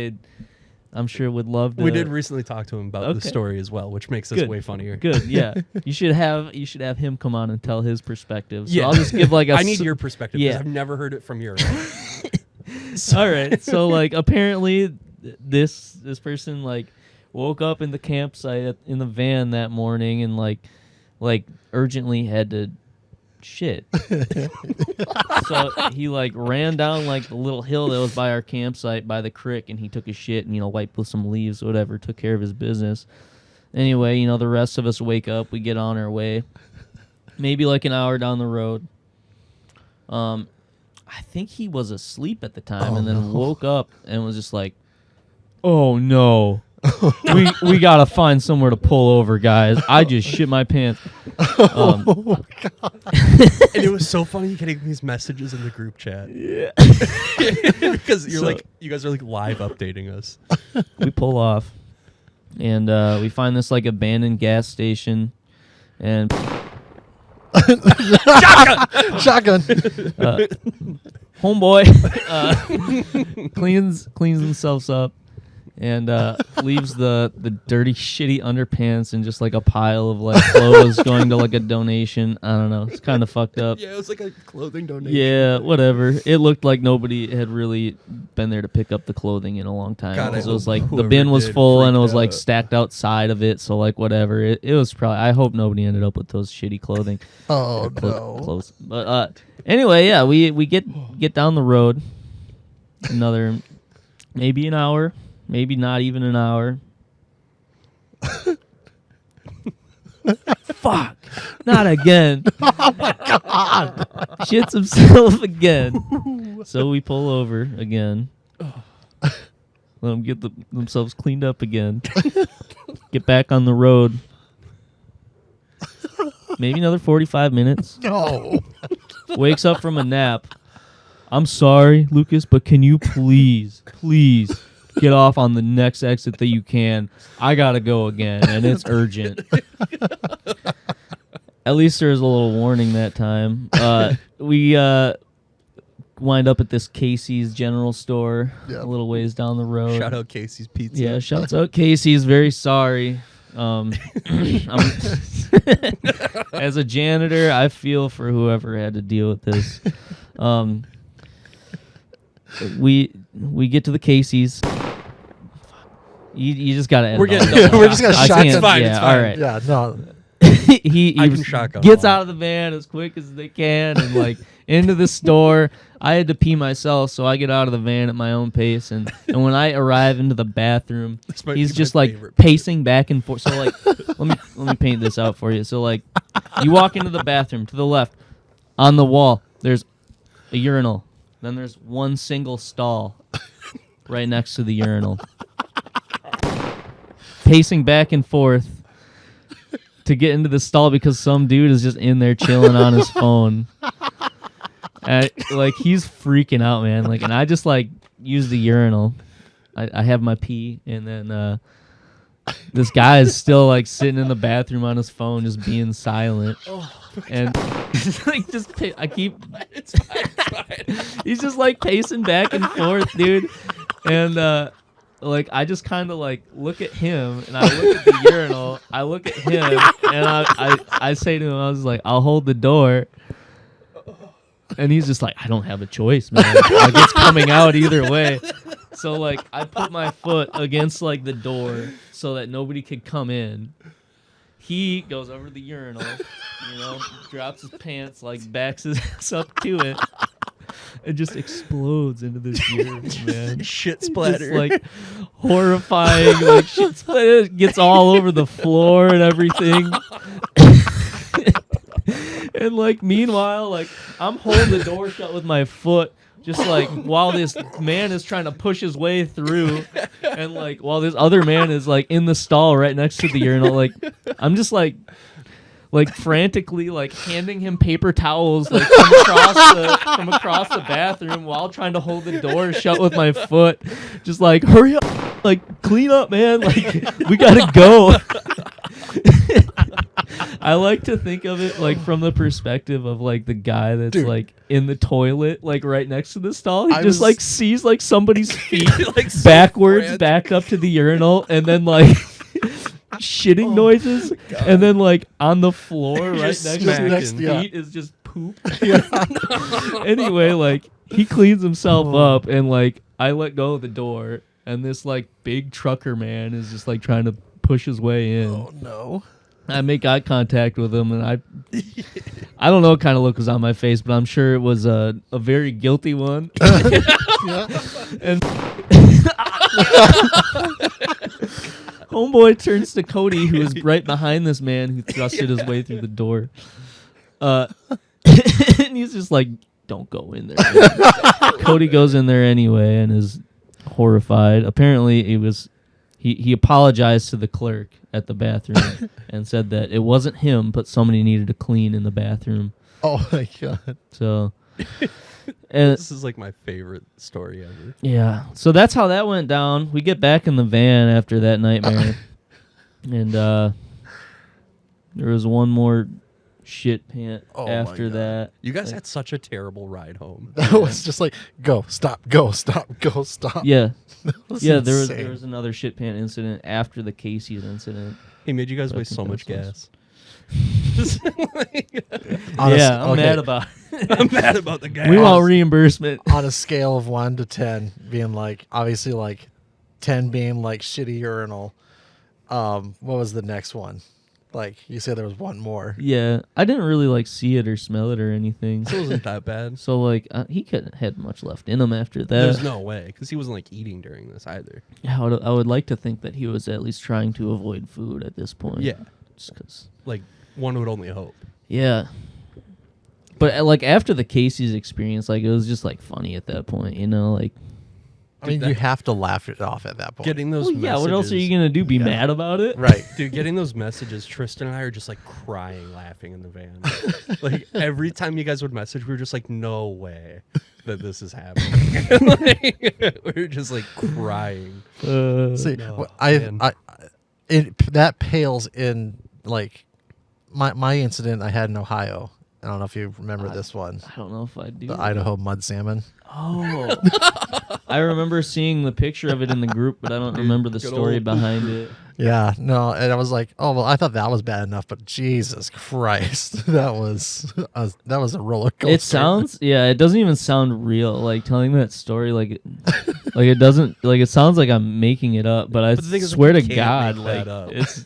I'm sure would love to. We did recently talk to him about the Okay. story as well, which makes this way funnier. Good, yeah. You should have him come on and tell his perspective. So I'll just give like a. I need your perspective because yeah. I've never heard it from yours. All right, so like apparently this person like woke up in the campsite in the van that morning and like urgently had to shit. So he like ran down like the little hill that was by our campsite by the creek, and he took a shit and wiped with some leaves or whatever, took care of his business. Anyway, the rest of us wake up, we get on our way, maybe like an hour down the road. I think he was asleep at the time and then woke up and was just like, oh no. we gotta find somewhere to pull over, guys. I just shit my pants. And it was so funny getting these messages in the group chat. Yeah. Because you guys are like live updating us. We pull off and we find this like abandoned gas station and Shotgun. homeboy cleans themselves up and leaves the dirty, shitty underpants and just like a pile of like clothes going to like a donation. I don't know. It's kind of fucked up. Yeah, it was like a clothing donation. Yeah, whatever. It looked like nobody had really been there to pick up the clothing in a long time. God, I Because it was hope like the whoever bin was did full and it was freaked like out. stacked outside of it. So like whatever. It was probably. I hope nobody ended up with those shitty clothing. Oh no. Clothes. But anyway, yeah, we get down the road. Another maybe an hour, maybe not even an hour. Fuck. Not again. Oh my God. Shits himself again. So we pull over again. Let them get themselves cleaned up again. Get back on the road. Maybe another 45 minutes. No. Wakes up from a nap. I'm sorry, Lucas, but can you please get off on the next exit that you can? I gotta go again, and it's urgent. At least there was a little warning that time. We wind up at this Casey's General Store a little ways down the road. Shout out Casey's Pizza. Yeah, shouts out Casey's. Very sorry. As a janitor, I feel for whoever had to deal with this. We get to the Casey's. You just gotta. We're getting We're just gonna I shotgun. can't- It's fine, Yeah, it's fine. all right. Yeah. No. he I can shotgun gets a lot. out of the van as quick as they can and like into the store. I had to pee myself, so I get out of the van at my own pace. And when I arrive into the bathroom, This might he's be my just like favorite pacing back and forth. So like, let me paint this out for you. So like, you walk into the bathroom to the left, on the wall there's a urinal. Then there's one single stall right next to the urinal. Pacing back and forth to get into the stall because some dude is just in there chilling on his phone. And, like, he's freaking out, man. Like, and I just like use the urinal. I have my pee, and then this guy is still like sitting in the bathroom on his phone, just being silent. And like I keep. It's fine. It's fine. He's just like pacing back and forth, dude. And like I just kind of like look at him, and I look at the urinal. I look at him, and I say to him, I was like, I'll hold the door. And he's just like, I don't have a choice, man. Like it's coming out either way. So like I put my foot against like the door so that nobody could come in. He goes over to the urinal, drops his pants, like backs his ass up to it. It just explodes into this urinal, man. Shit Just, splatter. like horrifying, like shit splatter. It gets all over the floor and everything. And like meanwhile, like I'm holding the door shut with my foot, just like while this man is trying to push his way through, and like while this other man is like in the stall right next to the urinal, like I'm just like frantically like handing him paper towels like from across the bathroom while trying to hold the door shut with my foot, just like hurry up, like clean up, man, like we gotta go. I like to think of it like from the perspective of like the guy that's like in the toilet, like right next to the stall. He just like sees like somebody's feet like so backwards frantic. back up to the urinal, and then like shitting noises, and then like on the floor right next Just to his smacking. feet is just poop. Anyway, like he cleans himself up, and like I let go of the door, and this like big trucker man is just like trying to push his way in. Oh no. I make eye contact with him, and I don't know what kind of look was on my face, but I'm sure it was a very guilty one. And homeboy turns to Cody, who is right behind this man who thrusted his way through the door. And he's just like, don't go in there. Cody goes in there anyway and is horrified. Apparently, he apologized to the clerk at the bathroom and said that it wasn't him, but somebody needed to clean in the bathroom. Oh my god. So, and This is like my favorite story ever. yeah, so that's how that went down. We get back in the van after that nightmare, and there was one more shit pant Oh my after God. that. You guys Like, had such a terrible ride home. That was just like go, stop, go, stop, go, stop. yeah, That was yeah. There insane. was another shit pant incident after the Casey's incident. He made you guys I waste think so much that's gas. Yeah, I'm okay, mad about it. I'm mad about the gas. We want reimbursement. on a scale of 1 to 10 being like obviously like 10 being like shitty urinal. What was the next one? Like you said there was one more. Yeah, I didn't really like see it or smell it or anything. It wasn't that bad. So like he couldn't had much left in him after that. There's no way, because he wasn't like eating during this either. Yeah, I would like to think that he was at least trying to avoid food at this point. Yeah, just because. like one would only hope. Yeah, but like after the Casey's experience, like it was just like funny at that point, like. I mean, Dude, you have to laugh it off at that point. Getting those Well, messages. yeah, what else are you gonna do? Be Yeah. mad about it? Right. Dude, getting those messages, Tristan and I are just like crying, laughing in the van. Like every time you guys would message, we were just like, no way that this is happening. Like, we were just like crying. See, No, I man. that pales in like my incident I had in Ohio. I don't know if you remember this one. I don't know if I do. The Idaho mud salmon. Oh, I remember seeing the picture of it in the group, but I don't remember the good story old- behind it. Yeah, no, and I was like, oh well, I thought that was bad enough, but Jesus Christ, that was a roller coaster. It sounds, yeah, it doesn't even sound real. Like telling that story, like it doesn't, like it sounds like I'm making it up. But I But the thing is, like, swear you to can't God, make like that up. it's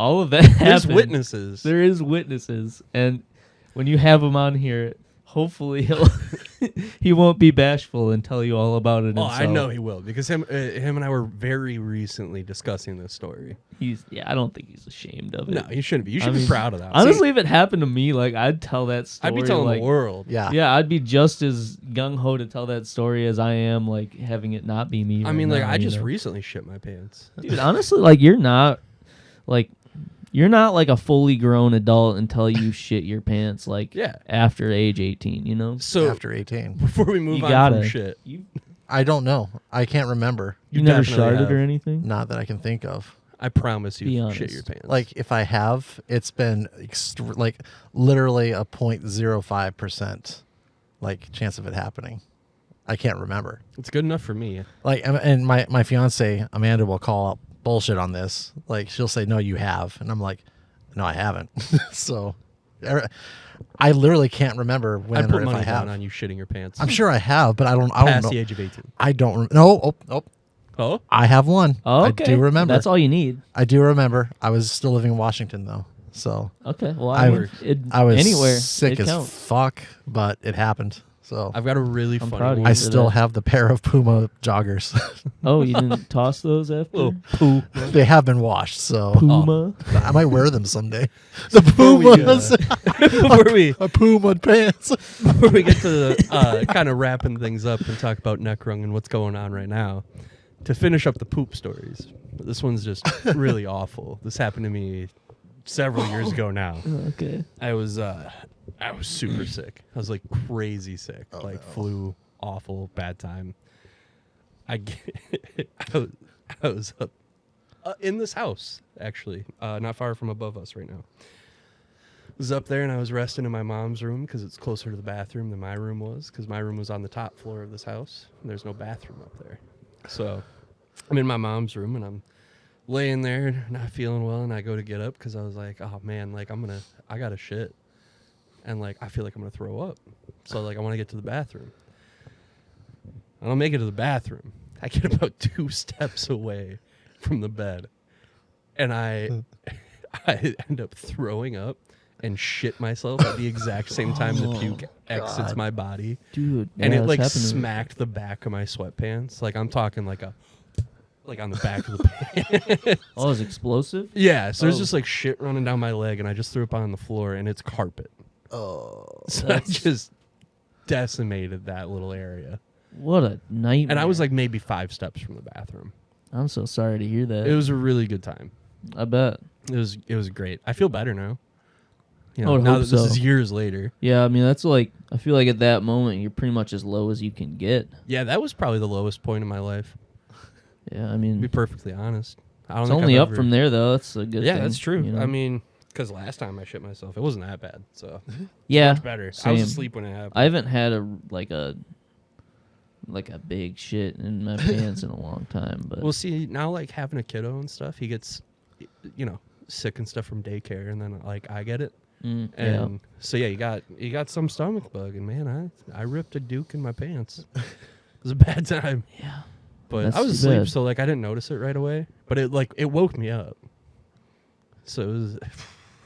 all of that There's happened. witnesses. There is witnesses, and when you have him on here, hopefully he won't be bashful and tell you all about it. Oh, himself. I know he will because him and I were very recently discussing this story. I don't think he's ashamed of it. No, he shouldn't be. You should I be mean, proud of that. Honestly, if it happened to me, like I'd tell that story. I'd be telling like, the world. Yeah. Yeah, I'd be just as gung ho to tell that story as I am like having it not be me. I right mean, like now, I you just know? recently shit my pants. Dude, honestly, like you're not like a fully grown adult until you shit your pants like Yeah. after age 18, you know? So After 18. before we move You on gotta from shit, I don't know. I can't remember. You never definitely sharted have. or anything? Not that I can think of. I promise Be you honest. shit your pants. Like if I have, it's been like literally a 0.05% like chance of it happening. I can't remember. it's good enough for me. Like, and my fiance Amanda will call out bullshit on this. Like she'll say, "No, you have," and I'm like, "No, I haven't." So, I literally can't remember I when put or if I money have. down on you shitting your pants. I'm sure I have, but I don't past know. the age of 18. I don't. No. Oh, Oh, I have one. Oh, okay. I do remember. That's all you need. I do remember. I was still living in Washington though, so Okay. Well, I I was anywhere sick it as counts. fuck, but it happened. So I've got a really I'm funny proud of one. you. I for still that. have the pair of Puma joggers. Oh, you didn't toss those after? Little poo. They have been washed, so Puma. I might wear them someday. The Before we, Pumas, before we a Puma pants. before we get to kind of wrapping things up and talk about Neckrung and what's going on right now, to finish up the poop stories. This one's just really awful. This happened to me several years ago now. Okay. I was super sick. I was like crazy sick, flu, awful, bad time. I was up in this house actually, not far from above us right now. I was up there and I was resting in my mom's room because it's closer to the bathroom than my room was, because my room was on the top floor of this house and there's no bathroom up there. So I'm in my mom's room and I'm laying there not feeling well, and I go to get up because I was like, oh man, like I gotta shit, and like I feel like I'm gonna throw up, so like I want to get to the bathroom. I don't make it to the bathroom. I get about 2 steps away from the bed, and I end up throwing up and shit myself at the exact same time the puke exits my body. Dude. And yeah, it like that's happened to me. smacked the back of my sweatpants. Like I'm talking like on the back of the pants. Oh, it was explosive? Yeah, so there's Oh. just like shit running down my leg, and I just threw it on the floor, and it's carpet. Oh, So I That's- just decimated that little area. What a nightmare. And I was like maybe 5 steps from the bathroom. I'm so sorry to hear that. It was a really good time. I bet. It was great. I feel better now. You I know, would now hope that this so. is years later. Yeah, I mean, that's like, I feel like at that moment, you're pretty much as low as you can get. Yeah, that was probably the lowest point in my life. Yeah, I To mean, be perfectly honest. I don't it's think only I've up ever- from there, though. That's a good Yeah, thing. that's true. you know? I mean, because last time I shit myself, it wasn't that bad. So yeah, much better. I was same. asleep when it happened. I haven't had a big shit in my pants in a long time, but Well, see, now like having a kiddo and stuff, he gets, sick and stuff from daycare, and then like I get it, yeah. and so yeah, you got some stomach bug, and man, I ripped a duke in my pants. It was a bad time, Yeah. but That's I was too asleep, bad. so like I didn't notice it right away, but it woke me up. So it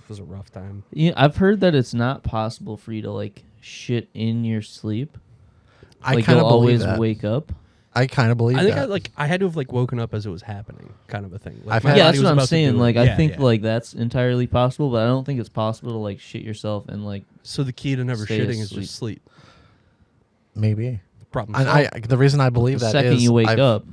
was a rough time. Yeah, I've heard that it's not possible for you to like shit in your sleep. I Like kind you'll of believe always that. wake up. I kind of believe I think that. I had to have like woken up as it was happening, kind of a thing. Like, I've my had- Yeah, body that's was what I'm about to saying. do it. Like, I Yeah, think yeah. like that's entirely possible, but I don't think it's possible to like shit yourself and like. So the key to never Stay shitting is asleep. just sleep. Maybe. Problem And solved. the reason I believe The that second is you wake I've, up,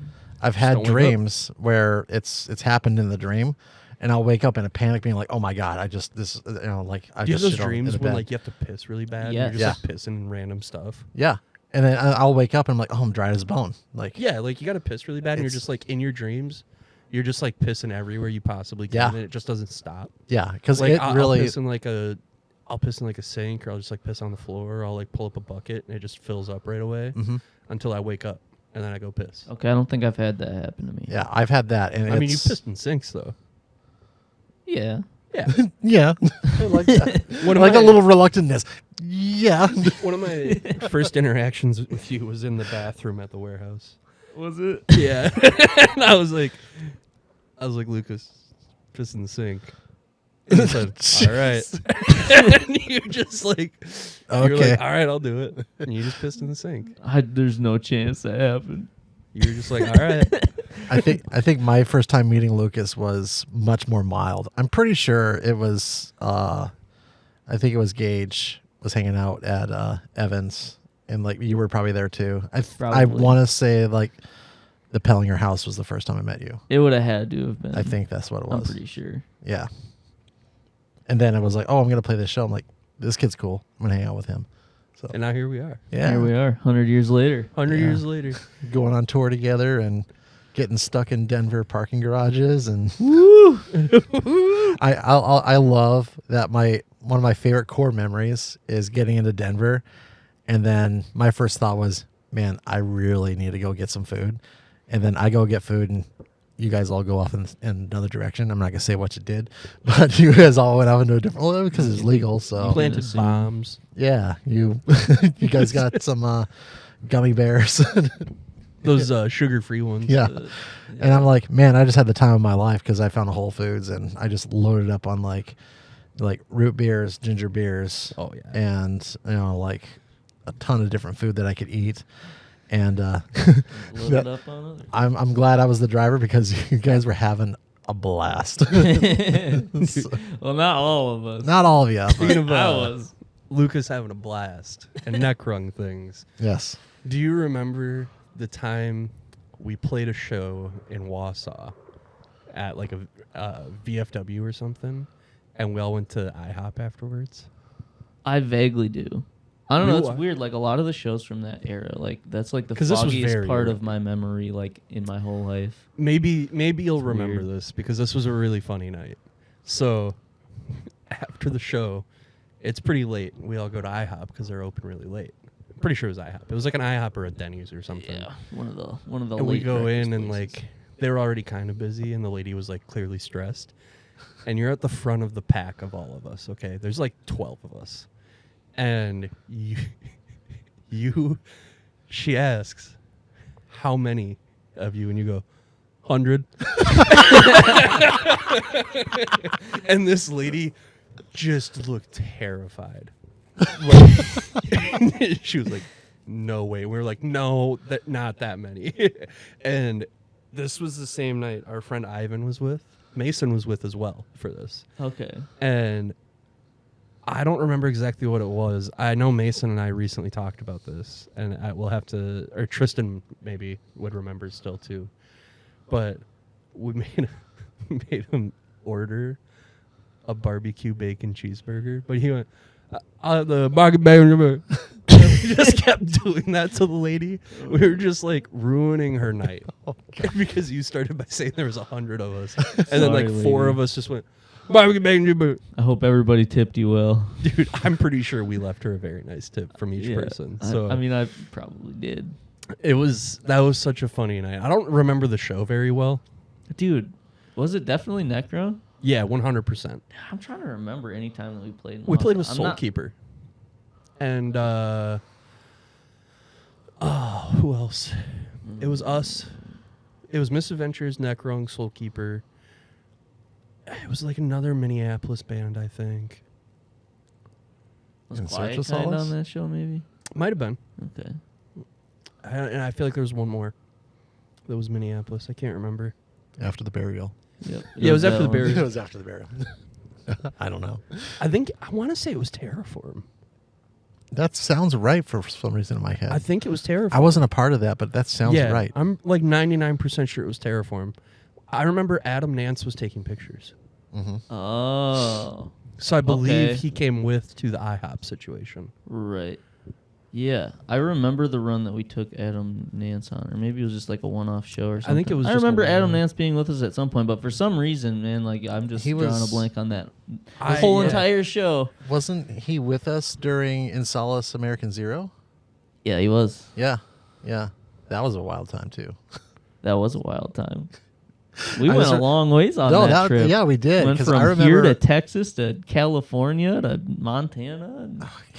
I've Just had don't wake up. dreams where it's happened in the dream, and I'll wake up in a panic, being like, "Oh my god, I just this like I Do you have just those shit on- in dreams the when bed." like you have to piss really bad? Yes. And you're just like pissing in random stuff. Yeah, and then I'll wake up and I'm like, "Oh, I'm dry as a bone." Like Yeah, like you got to piss really bad, and you're It's- just like in your dreams, you're just like pissing everywhere you possibly can, Yeah. and it just doesn't stop. yeah, because Like it I'll really piss in like I'll piss in like a sink, or I'll just like piss on the floor, or I'll like pull up a bucket and it just fills up right away until I wake up, and then I go piss. okay, I don't think I've had that happen to me. yeah, I've had that, and I mean, you it's- pissed in sinks though. Yeah. Yeah. Yeah, I like that. One of like my- a little reluctantness. Yeah, One of my first interactions with you was in the bathroom at the warehouse. Was it? Yeah. And I was like, Lucas, piss in the sink. And he said, all right. And you just like, you're Okay. like, all right, I'll do it. And you just pissed in the sink. There's no chance that happened. You're just like, all right. I think my first time meeting Lucas was much more mild. I'm pretty sure it was I think it was Gage was hanging out at Evans, and like you were probably there too. I Probably. want to say like the Pellinger house was the first time I met you. It would have had to have been. I think that's what it was. I'm pretty sure. Yeah. And then I was like, oh, I'm gonna play this show. I'm like, this kid's cool. I'm gonna hang out with him. So And now here we are. yeah, Here we are, 100 years later. 100 Yeah. years later. going on tour together and getting stuck in Denver parking garages and Woo! I love that one of my favorite core memories is getting into Denver, and then my first thought was, man, I really need to go get some food, and then I go get food and you guys all go off in another direction. I'm not gonna say what you did, but you guys all went off into a different, well, because it's legal. So Planted assume. bombs. yeah, you you guys got some gummy bears. Those sugar-free ones. Yeah. And I'm like, man, I just had the time of my life because I found a Whole Foods and I just loaded up on like root beers, ginger beers, Oh, yeah. and like a ton of different food that I could eat. And Loaded up on others. I'm glad I was the driver because you guys were having a blast. Well, not all of us. Not all of you. Speaking But of I was. Lucas having a blast and neck wrung things. yes. Do you remember the time we played a show in Wausau at like a VFW or something, and we all went to IHOP afterwards? I vaguely do. I don't know. It's What? weird. Like a lot of the shows from that era, like that's like the 'Cause this was foggiest very part early. of my memory, like in my whole life. Maybe you'll It's remember weird. this because this was a really funny night. So after the show, it's pretty late. We all go to IHOP because they're open really late. I'm pretty sure it was IHOP. It was like an IHOP or a Denny's or something. Yeah, one of the. And we late go breakfast in and places. like they were already kind of busy, and the lady was like clearly stressed. And you're at the front of the pack of all of us. Okay, there's like 12 of us, and she asks, "How many of you?" And you go, 100. And this lady just looked terrified. Like, she was like, no way. We were like, no, not that many. And this was the same night our friend Ivan was with. Mason was with as well for this. Okay. And I don't remember exactly what it was. I know Mason and I recently talked about this, and I will have to, or Tristan maybe would remember still too. But we made him order a barbecue bacon cheeseburger, but he went, the barbecue bacon. We just kept doing that to the lady. We were just like ruining her night because you started by saying there was 100 of us, and then like Sorry, 4 lady. of us just went barbecue bacon cheeseburger. I hope everybody tipped you well. Dude, I'm pretty sure we left her a very nice tip from each person. So I mean, I probably did. that was such a funny night. I don't remember the show very well. Dude, was it definitely Necro? Yeah, 100%. I'm trying to remember any time that we played. In We played with Wausau. I'm not- Soulkeeper. And who else? It was us. It was Misadventures, Necrong, Soulkeeper. It was like another Minneapolis band, I think. Was In Search Quiet of Kind Solace? on that show, maybe? Might have been. Okay. And I feel like there was one more. That was Minneapolis. I can't remember. After the burial. Yep. Yeah, it was after that the one. burial. It was after the burial. I don't know. I want to say it was Terraform. That sounds right for some reason in my head. I think it was Terraform. I wasn't a part of that, but that sounds yeah, right. I'm like 99% sure it was Terraform. I remember Adam Nance was taking pictures. Mm-hmm. Oh, So I believe Okay. he came with to the IHOP situation. right. Yeah, I remember the run that we took Adam Nance on, or maybe it was just like a one-off show or something. I think it was I just a remember Adam one-off. Nance being with us at some point, but for some reason, man, like I'm just He drawing a was- blank on that I- whole yeah. entire show. Wasn't he with us during In Solace American Zero? Yeah, he was. Yeah. Yeah. That was a wild time, too. That was a wild time. We I went was- a long ways on No, that trip. yeah, we did. Went 'cause from I here remember to Texas to California to Montana.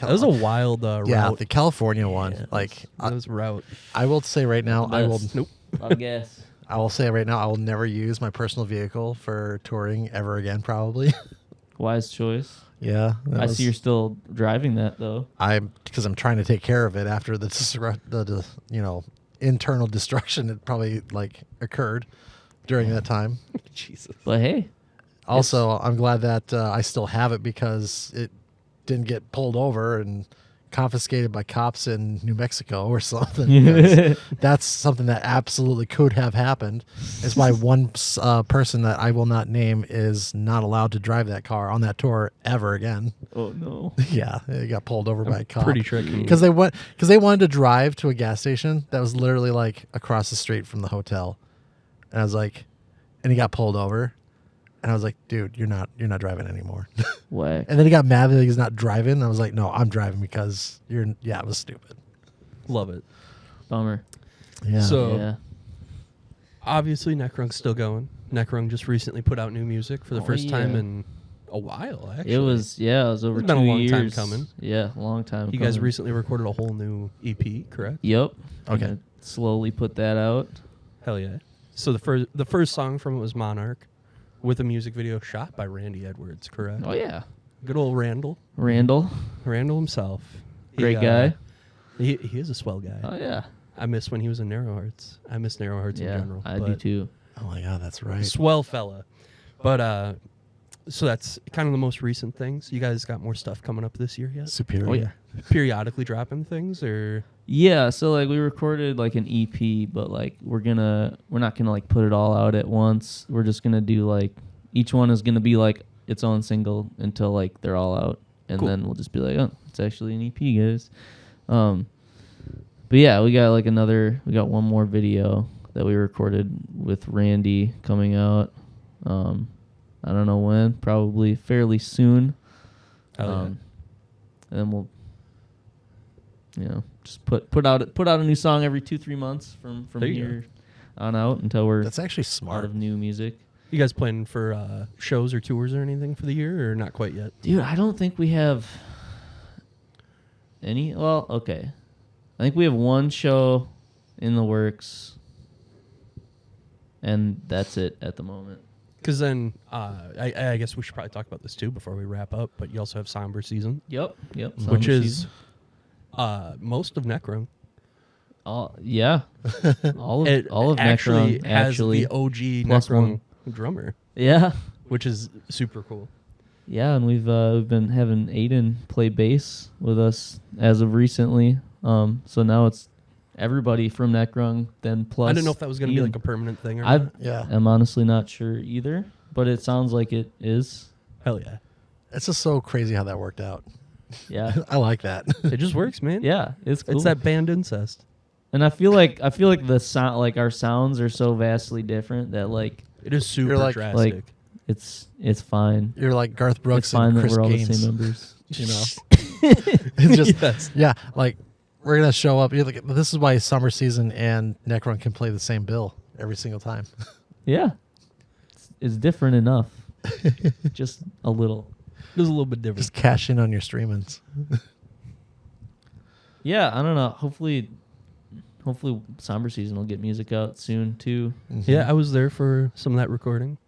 That was a wild yeah, route. the California one. Yeah, like, That was route. I will say right now, I will. Best. Nope. I guess. I will say right now, I will never use my personal vehicle for touring ever again. Probably. Wise choice. Yeah, I see you're still driving that though. because I'm trying to take care of it after the internal destruction that probably like occurred during that time. Jesus. But hey, Also, I'm glad that I still have it because it didn't get pulled over and confiscated by cops in New Mexico or something. Because that's something that absolutely could have happened. It's why one person that I will not name is not allowed to drive that car on that tour ever again. oh no. Yeah, it got pulled over by a cop. Pretty sure it can- Because they wanted to drive to a gas station that was literally like across the street from the hotel, and I was like, and he got pulled over, and I was like, dude, you're not driving anymore. Whack. And then he got mad that he's not driving. And I was like, no, I'm driving because it was stupid. Love it. Bummer. Yeah. So Yeah. obviously Necrung's still going. Necrung just recently put out new music for the Oh, first time yeah. in a while, actually. It was over It's 2 been a long years. time coming. Yeah, long time. You guys coming. recently recorded a whole new EP, correct? Yep. Okay. Gonna slowly put that out. Hell yeah. So the first song from it was Monarch with a music video shot by Randy Edwards, correct? Oh yeah. Good old Randall. Randall. Randall himself. Great guy. He is a swell guy. Oh yeah. I miss when he was in Narrow Hearts. I miss Narrow Hearts in Yeah, general. I do but too. Oh my God, that's right. Swell fella. But so that's kind of the most recent things. You guys got more stuff coming up this year yet? Superior. Oh, yeah. Periodically dropping things, or Yeah, so like we recorded like an EP, but like we're not gonna like put it all out at once. We're just gonna do like each one is gonna be like its own single until like they're all out, and Cool. then we'll just be like, oh, it's actually an EP, guys. But yeah, we got one more video that we recorded with Randy coming out. I don't know when, probably fairly soon. Hell yeah. And then we'll, just put out a new song every 2-3 months from There you here on out until we're That's actually out smart. of new music. You guys planning for shows or tours or anything for the year, or not quite yet? Dude, I don't think we have any. Well, okay. I think we have one show in the works, and that's it at the moment. Because then I guess we should probably talk about this too before we wrap up. But you also have Somber Season, Yep. which Summer is season. most of Necrung. Yeah. all of actually Necron has actually. the OG plus Necrung one. drummer, Yeah. which is super cool. Yeah, and we've been having Aiden play bass with us as of recently. So now it's everybody from Necrung, then plus. I didn't know if that was going to be Ian. like a permanent thing or I not. Yeah. am honestly not sure either, but it sounds like it is. Hell yeah. It's just so crazy how that worked out. Yeah. I like that. It just works, man. Yeah, it's cool. It's that band incest. And I feel like the sound, like our sounds are so vastly different that like It is super like- drastic. it's fine. You're like Garth It's Brooks fine and that Chris we're all the Gaines. same members. You know, it's just Yes. yeah. Like we're gonna show up. You're like, this is why Summer Season and Necron can play the same bill every single time. Yeah, it's different enough. Just a little. It was a little bit different. Just cash in on your streamings. Yeah, I don't know. Hopefully Somber Season will get music out soon too. Yeah, I was there for some of that recording,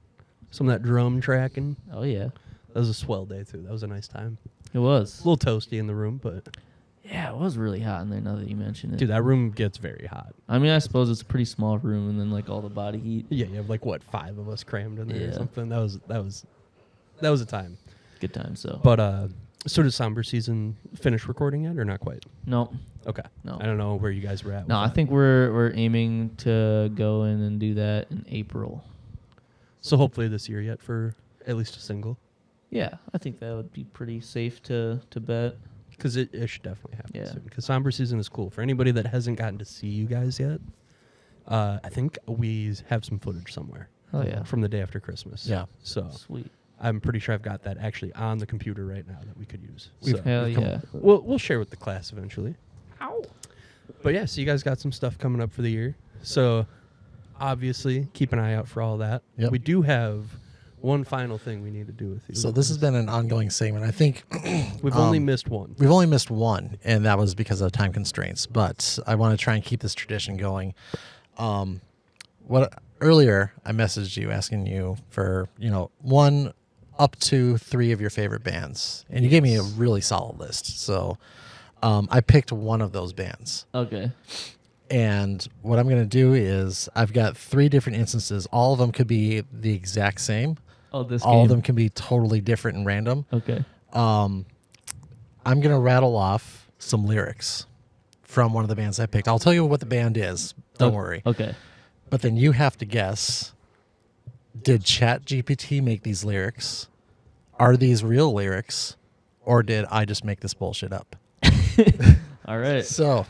some of that drum tracking. Oh yeah, That was a swell day too. That was a nice time. it was. A little toasty in the room, but Yeah, it was really hot in there. Now that you mention it, dude, that room gets very hot. I mean, I suppose it's a pretty small room, and then like all the body heat. Yeah, you have like what 5 of us crammed in there or Yeah. something. That was a time. Good time. So, But so did Somber Season finish recording yet or not quite? no, Okay. No. I don't know where you guys were at. no. with I that. think we're aiming to go in and do that in April. so. Hopefully this year yet for at least a single, Yeah, I think that would be pretty safe to bet. because it should definitely happen Yeah. soon. Because Somber Season is cool for anybody that hasn't gotten to see you guys yet. I think we have some footage somewhere. Oh yeah, From the day after Christmas. Yeah. So sweet. I'm pretty sure I've got that actually on the computer right now that we could use. We've- So Hell we've come- yeah. we'll share with the class eventually. But yeah, so you guys got some stuff coming up for the year. So obviously keep an eye out for all that. Yep. We do have one final thing we need to do with you. So this has been an ongoing segment. I think We've only missed one. we've only missed one, and that was because of time constraints. But I want to try and keep this tradition going. What earlier I messaged you asking you for one up to 3 of your favorite bands, and you gave me a really solid list. So I picked one of those bands. Okay. And what I'm going to do is I've got 3 different instances. All of them could be the exact same. Oh, this All of game. them can be totally different and random. Okay. I'm going to rattle off some lyrics from one of the bands I picked. I'll tell you what the band is. Don't worry. Okay. But then you have to guess, did ChatGPT make these lyrics? Are these real lyrics? Or did I just make this bullshit up? All right. So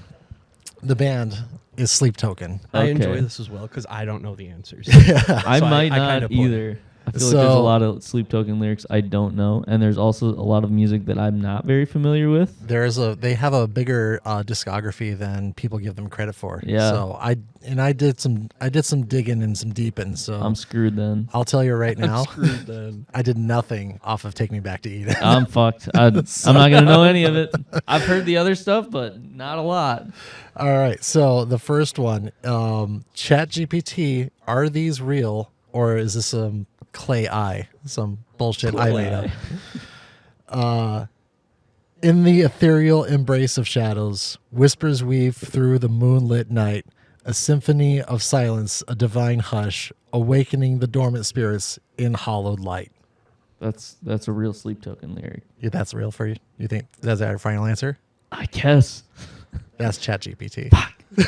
the band is Sleep Token. I Okay. enjoy this as well because I don't know the answers. I So might I not kinda play. either. I feel like there's a So- lot of Sleep Token lyrics I don't know, and there's also a lot of music that I'm not very familiar with. They have a bigger discography than people give them credit for. Yeah. So I did some digging and some deeping. So I'm screwed then. I'll tell you right now, Screwed then. I did nothing off of Take Me Back to Eden. I'm fucked. I'm not gonna know any of it. I've heard the other stuff, but not a lot. All right. So the first one, ChatGPT, are these real or is this some clay eye, some bullshit I made up? In the ethereal embrace of shadows, whispers weave through the moonlit night, a symphony of silence, a divine hush, awakening the dormant spirits in hollowed light. That's a real Sleep Token lyric. Yeah, that's real for you? You think that's our final answer? I guess. That's ChatGPT.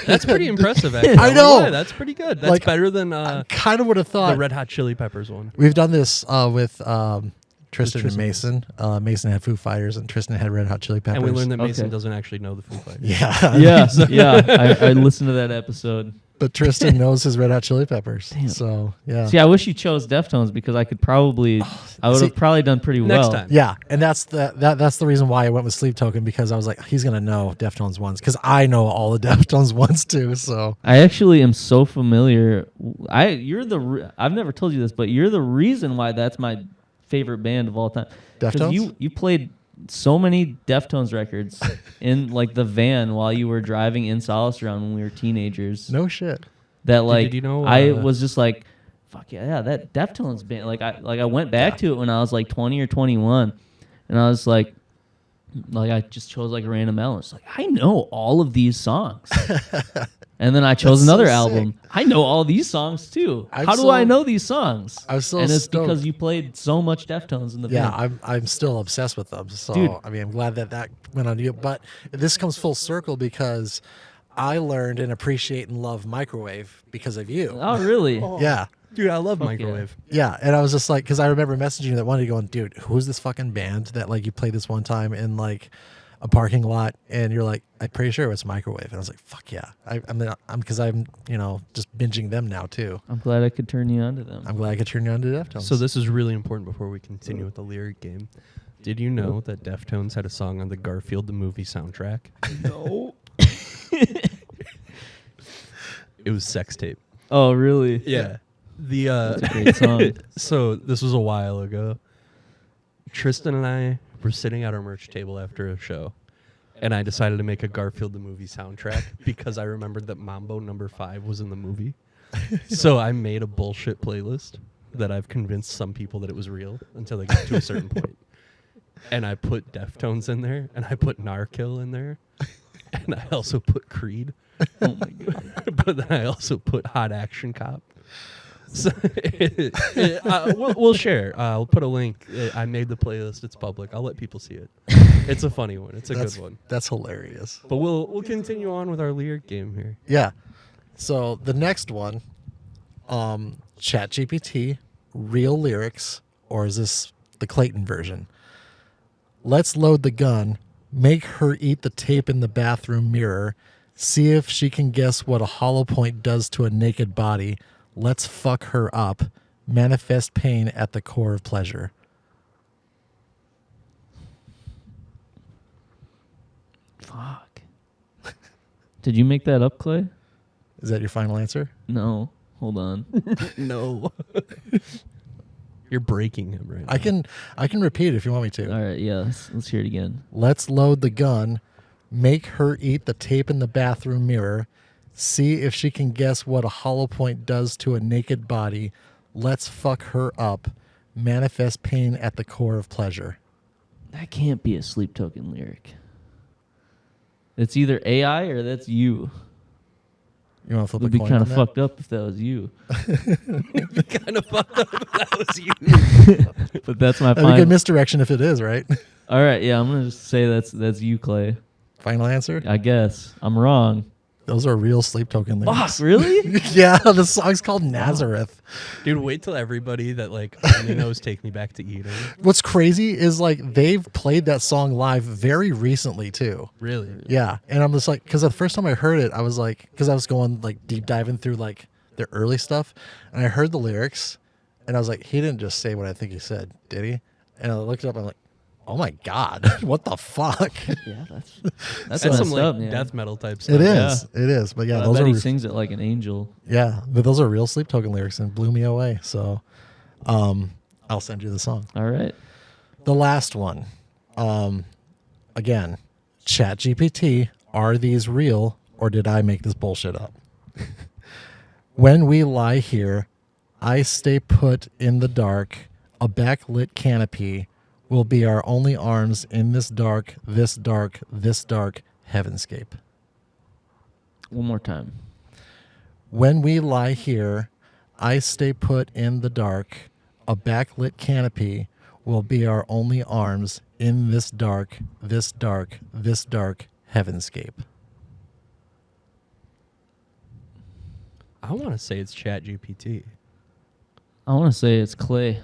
That's pretty impressive, actually. I know. Yeah, that's pretty good. That's Like, better than I kind of would have the thought. Red Hot Chili Peppers one. We've done this with Tristan and Tristan. Mason. Mason had Foo Fighters and Tristan had Red Hot Chili Peppers. And we learned that Mason Okay. doesn't actually know the Foo Fighters. Yeah. Yeah. I listened to that episode. But Tristan knows his Red Hot Chili Peppers. Damn. So, yeah. See, I wish you chose Deftones because I would see, have probably done pretty Next well. time. Yeah, and that's the reason why I went with Sleep Token, because I was like, he's gonna know Deftones ones, because I know all the Deftones ones too. So I actually am so familiar. I've never told you this, but you're the reason why that's my favorite band of all time. Deftones? You played so many Deftones records in like the van while you were driving in Solace around when we were teenagers. no shit. That like did you know, I was just like, fuck yeah, that Deftones band. I went back to it when I was like 20 or 21, and I was like I just chose like a random album. It's like I know all of these songs. And then I chose That's so another sick. album. I know all these songs too. I'm How do so- I know these songs? I'm so and it's stoked. because you played so much Deftones in the Yeah, band. I'm still obsessed with them. So Dude. I mean, I'm glad that went on you. But this comes full circle because I learned and appreciate and love Microwave because of you. Oh, really? Yeah. Dude, I love Fuck Microwave. Yeah, and I was just like, because I remember messaging you that one day going, dude, who's this fucking band that like you played this one time in like a parking lot, and you're like, I'm pretty sure it's Microwave, and I was like, fuck yeah, I'm because I'm just binging them now too. I'm glad I could turn you on to them. I'm glad I could turn you on to Deftones. So this is really important before we continue with the lyric game. Did you know that Deftones had a song on the Garfield the movie soundtrack? No. It was Sex Tape. Oh, really? Yeah. The That's a great song. So this was a while ago. Tristan and I were sitting at our merch table after a show, and I decided to make a Garfield the movie soundtrack because I remembered that Mambo number 5 was in the movie. So I made a bullshit playlist that I've convinced some people that it was real until they got to a certain point. And I put Deftones in there, and I put Narkill in there, and I also put Creed. Oh my god. But then I also put Hot Action Cop. So we'll share. I'll put a link. I made the playlist. It's public. I'll let people see it. It's a funny one. It's a good one. That's hilarious. But we'll continue on with our lyric game here. Yeah. So the next one, ChatGPT, real lyrics, or is this the Clayton version? Let's load the gun, make her eat the tape in the bathroom mirror, see if she can guess what a hollow point does to a naked body. Let's fuck her up, manifest pain at the core of pleasure. Fuck. Did you make that up, Clay? Is that your final answer? No. Hold on. No. You're breaking him right now. I can repeat it if you want me to. All right, yeah, let's hear it again. Let's load the gun, make her eat the tape in the bathroom mirror, see if she can guess what a hollow point does to a naked body. Let's fuck her up, manifest pain at the core of pleasure. That can't be a Sleep Token lyric. It's either AI or that's you. You want to flip It would a be coin kind on of that? fucked up if that was you. Kind of fucked up if that was you. But that's my That'd be good final. misdirection if it is, right? All right, yeah, I'm gonna just say that's you, Clay. Final answer? I guess I'm wrong. Those are real Sleep Token lyrics. Fuck, really? Yeah, the song's called Nazareth. Dude, wait till everybody that like only knows Take Me Back to Eden. What's crazy is like they've played that song live very recently too. Really? Yeah, and I'm just like, because the first time I heard it, I was like, because I was going like deep diving through like their early stuff, and I heard the lyrics, and I was like, he didn't just say what I think he said, did he? And I looked it up, I'm like, oh my god, what the fuck? Yeah, that's That's messed some like up, man. death metal type stuff. It is, it is. But yeah, I those bet are he sings it like an angel. yeah, but those are real Sleep Token lyrics, and blew me away. So, I'll send you the song. All right. The last one, again, ChatGPT, are these real or did I make this bullshit up? When we lie here, I stay put in the dark. A backlit canopy will be our only arms in this dark, this dark, this dark heavenscape. One more time. When we lie here, I stay put in the dark. A backlit canopy will be our only arms in this dark, this dark, this dark heavenscape. I want to say it's Chat GPT. I want to say it's Clay.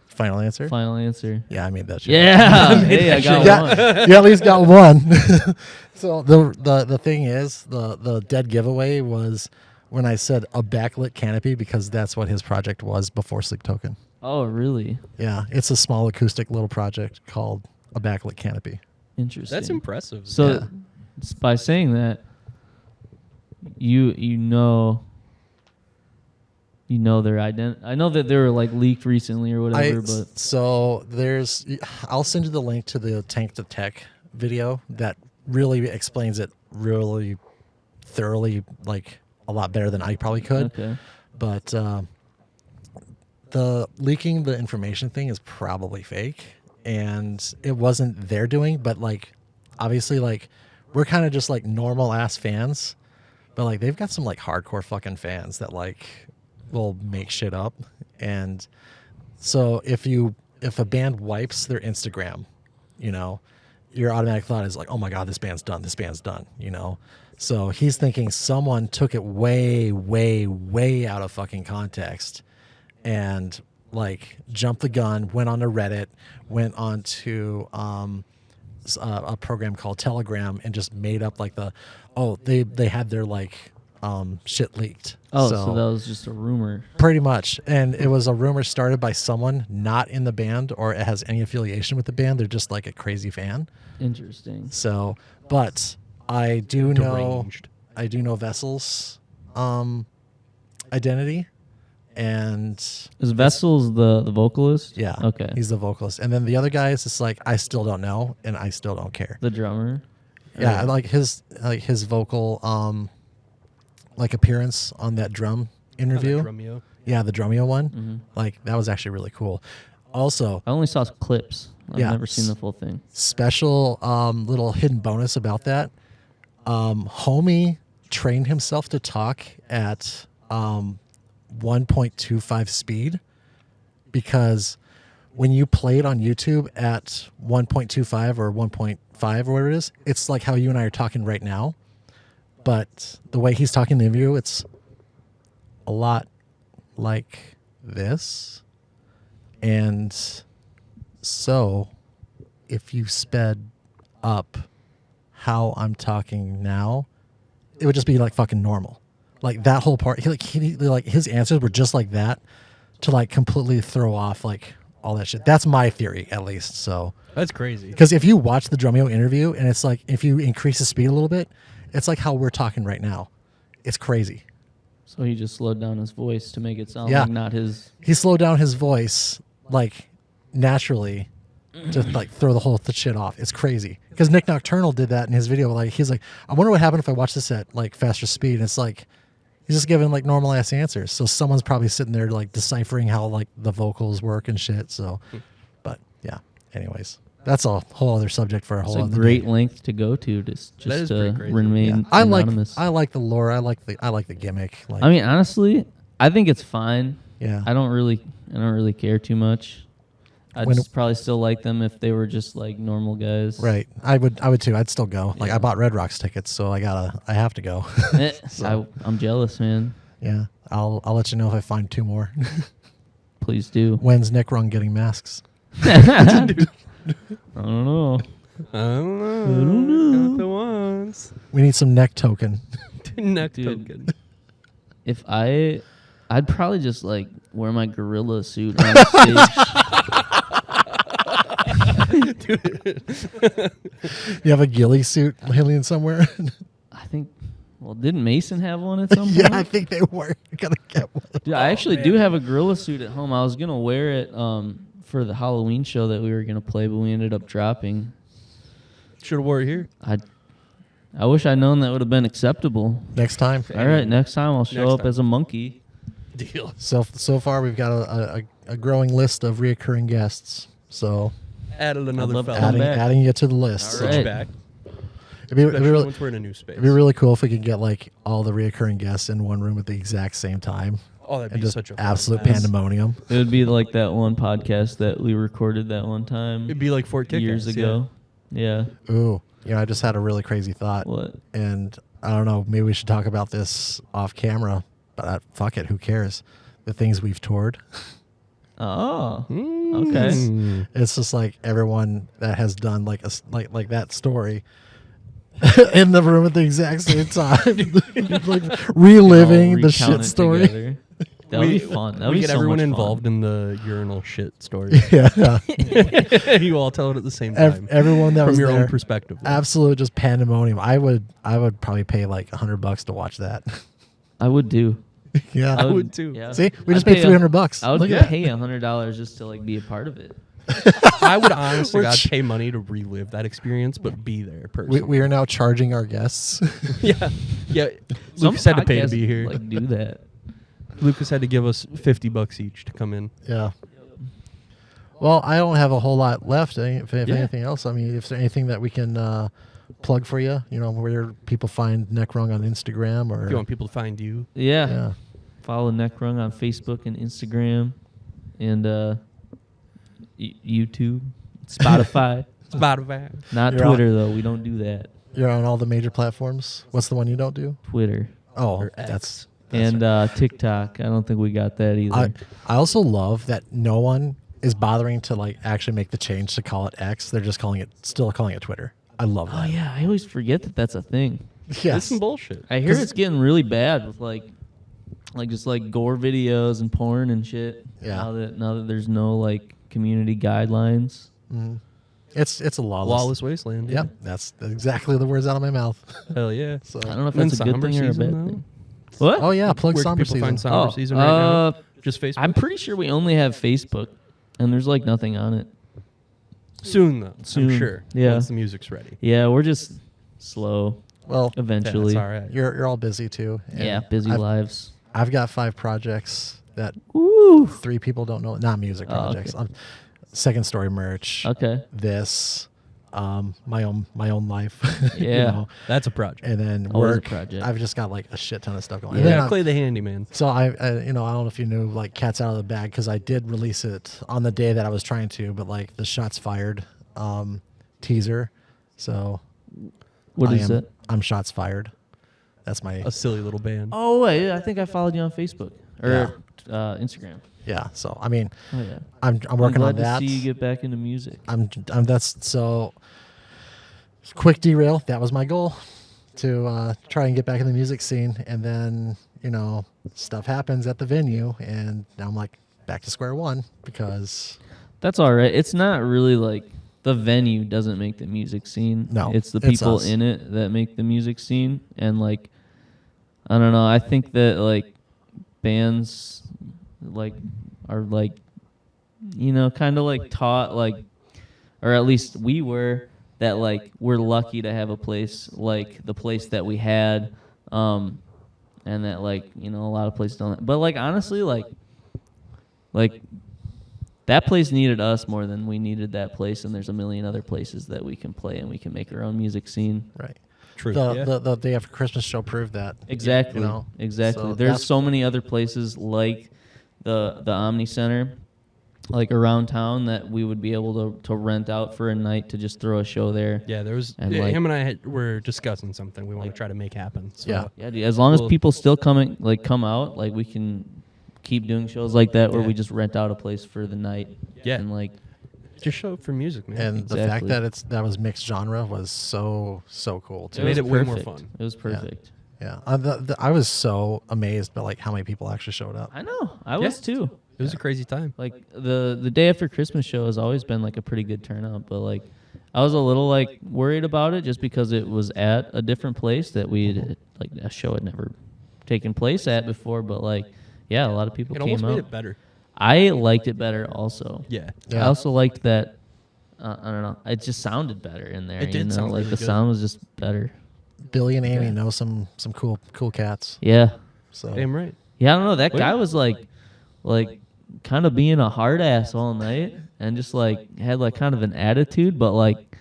Final answer? Final answer. Yeah, I made that shit. Yeah. Hey, I got one. You at least got one. So the thing is, the dead giveaway was when I said a backlit canopy, because that's what his project was before Sleep Token. Oh, really? Yeah, it's a small acoustic little project called a backlit canopy. Interesting. That's impressive. So, Yeah. by saying that, you know their identity. I know that they were like leaked recently or whatever, but So I'll send you the link to the Tank to Tech video that really explains it really thoroughly, like a lot better than I probably could. okay. But the leaking the information thing is probably fake, and it wasn't their doing, but like obviously like we're kind of just like normal ass fans, but like they've got some like hardcore fucking fans that like will make shit up. And so if a band wipes their Instagram, you know, your automatic thought is like, oh my god, this band's done, you know. So he's thinking someone took it way, way, way out of fucking context and like jumped the gun, went on to Reddit, went on to a program called Telegram, and just made up like they had their like shit leaked. Oh, so that was just a rumor. Pretty much. And it was a rumor started by someone not in the band or it has any affiliation with the band. They're just like a crazy fan. Interesting. So, but I do Deranged. know Vessel's identity, and Is Vessels the vocalist? yeah, Okay. he's the vocalist. And then the other guy is just like, I still don't know, and I still don't care. The drummer. Yeah, I Or- like his vocal like appearance on that drum interview. Drumeo. Yeah, the Drumeo one. Mhm. Like that was actually really cool. Also, I only saw clips. I've Yeah. never seen the full thing. special little hidden bonus about that. Homie trained himself to talk at 1.25 speed, because when you play it on YouTube at 1.25 or 1.5 or whatever it is, it's like how you and I are talking right now. But the way he's talking in the interview, it's a lot like this. And so if you sped up how I'm talking now, it would just be like fucking normal. Like that whole part, like his answers were just like that to like completely throw off like all that shit. That's my theory, at least. So, That's crazy. because if you watch the Drumeo interview and it's like, if you increase the speed a little bit, it's like how we're talking right now. It's crazy. So he just slowed down his voice to make it sound Yeah. like not his. He slowed down his voice like naturally to like throw the whole shit off. It's crazy. Because Nick Nocturnal did that in his video. Like he's like, I wonder what happened if I watch this at like faster speed. And it's like, He's just giving like normal ass answers. So someone's probably sitting there like deciphering how like the vocals work and shit. So, but yeah. Anyways, that's a whole other subject for a whole It's a other great day. length to go to is just pretty to crazy. remain I anonymous. like the lore. I like the gimmick. Like, I mean, honestly, I think it's fine. yeah. I don't really care too much. I'd When- just probably still like them if they were just like normal guys. Right. I would too. I'd still go. Like Yeah. I bought Red Rocks tickets, so I have to go. Eh, I'm jealous, man. Yeah. I'll let you know if I find 2 more. Please do. When's Nick Rung getting masks? I don't know. I don't know. Got the ones. We need some neck token. Neck Dude. token. If I'd probably just like wear my gorilla suit on stage. You have a ghillie suit hanging somewhere? I think. Well, didn't Mason have one at some point? Yeah, I think they were. You gotta get one. Dude, I actually do have a gorilla suit at home. I was gonna wear it for the Halloween show that we were gonna play, but we ended up dropping. Should have wore it here. I wish I'd known that would have been acceptable. Next time. All right, next time I'll show Next up time. as a monkey. Deal. So far we've got a growing list of reoccurring guests. So Added another love to fella. come adding back. adding you to the list. All So right. Switch back. it'd be Especially really, once we're in a new space. it'd be really cool if we could get like all the reoccurring guests in one room at the exact same time. Oh, that'd And be just such a fun absolute time. pandemonium. It would be like that one podcast that we recorded that one time It'd be like Fort Kick years Ass, ago. Yeah. Ooh. I just had a really crazy thought. What? And I don't know, maybe we should talk about this off camera, but fuck it, who cares? The things we've toured. Oh. Mm. Okay. It's just like everyone that has done like like that story in the room at the exact same time, like reliving All the recount shit it story. together. That would be fun. That would We be get so everyone much involved fun. in the urinal shit story. Yeah, You all tell it at the same time. everyone that from was your there, own perspective. absolute just pandemonium. I would probably pay like $100 to watch that. I would do. Yeah, I would too. Yeah. See, we just I'd paid pay $300. I would Look at pay $100 just to like be a part of it. I would honestly We're God ch- pay money to relive that experience, but be there we, personally. we are now charging our guests. yeah. Some Lucas had to pay to podcasts, be here. Like do that. Lucas had to give us $50 each to come in. Yeah. Well, I don't have a whole lot left. If Yeah. anything else, I mean, if there's anything that we can plug for you, where people find Neckrung on Instagram or If you want people to find you, Yeah. yeah. Follow Neckrung on Facebook and Instagram and YouTube, Spotify. Spotify. Not You're Twitter though. We don't do that. You're on all the major platforms. What's the one you don't do? Twitter Oh, Or X. that's and TikTok. I don't think we got that either. I also love that no one is bothering to like actually make the change to call it X. They're just still calling it Twitter. I love Oh that. yeah, I always forget that that's a thing. It's Yes. some bullshit. I hear 'Cause- it's getting really bad with like just like gore videos and porn and shit. Yeah. Now that there's no like community guidelines. Mhm. It's a lawless. Lawless wasteland. Yep, that's exactly the words out of my mouth. Hell yeah. So I don't know if And that's a good Somber thing or a season, bad though? thing. What? Oh yeah, plug Where can Somber people season. find Somber Oh, season right now? Just Facebook? I'm pretty sure we only have Facebook, and there's like nothing on it. Soon, though. Soon. I'm sure. Yeah. Once the music's ready. Yeah, we're just slow. Well, Eventually, That's all right. you're all busy too. and yeah, busy lives. I've got 5 projects that Woo. 3 people don't know. Not music Oh, projects. okay. Second story merch. Okay. This, my own life. Yeah. That's a project. and then Always a work. project. I've just got like a shit ton of stuff going. Yeah. And then Yeah, Clay the handyman. So I don't know if you knew, like, cat's out of the bag, because I did release it on the day that I was trying to, but like the shots fired teaser. So What I is am, it? I'm shots fired. That's my A silly little band. Oh wait, I think I followed you on Facebook or Instagram. yeah. So I mean, Oh yeah. I'm working glad on that. to see you get back into music. I'm that's so quick derail. That was my goal, to try and get back in the music scene, and then stuff happens at the venue, and now I'm like back to square one, because That's all right. It's not really like the venue doesn't make the music scene. No, it's the it's people us. in it that make the music scene. And like, I don't know. I think that like bands like are like, kind of like taught like, or at least we were, that like we're lucky to have a place like the place that we had. And and that like a lot of places don't. But like honestly, like that place needed us more than we needed that place, and there's a million other places that we can play and we can make our own music scene. Right. True. The Day After Christmas show proved that. Exactly. Exactly. So There's so many other places like the Omni Center, like around town, that we would be able to rent out for a night to just throw a show there. Yeah, there was And, him and I were discussing something we want to try to make happen. So. Yeah. Yeah, dude, as long as people still come out, like we can keep doing shows like that where we just rent out a place for the night. Yeah. And like Just show up for music, man. And the fact Exactly. that was mixed genre was so cool too. Made was it way more perfect. fun. It was perfect. Yeah, I was so amazed by like how many people actually showed up. I know. I was too. It was a crazy time. Like the Day After Christmas show has always been like a pretty good turnout, but like I was a little like worried about it just because it was at a different place that like a show had never taken place at before. But like, yeah, a lot of people It came almost out. made it better. I liked it better also. Yeah. Yeah. I also liked that. I don't know. It just sounded better in there. It did sound like really the good. sound was just better. Billy and Amy know some cool cats. Yeah. So Damn right. Yeah, I don't know. That guy was like kind of being a hard ass all night and just like had like kind of an attitude, but like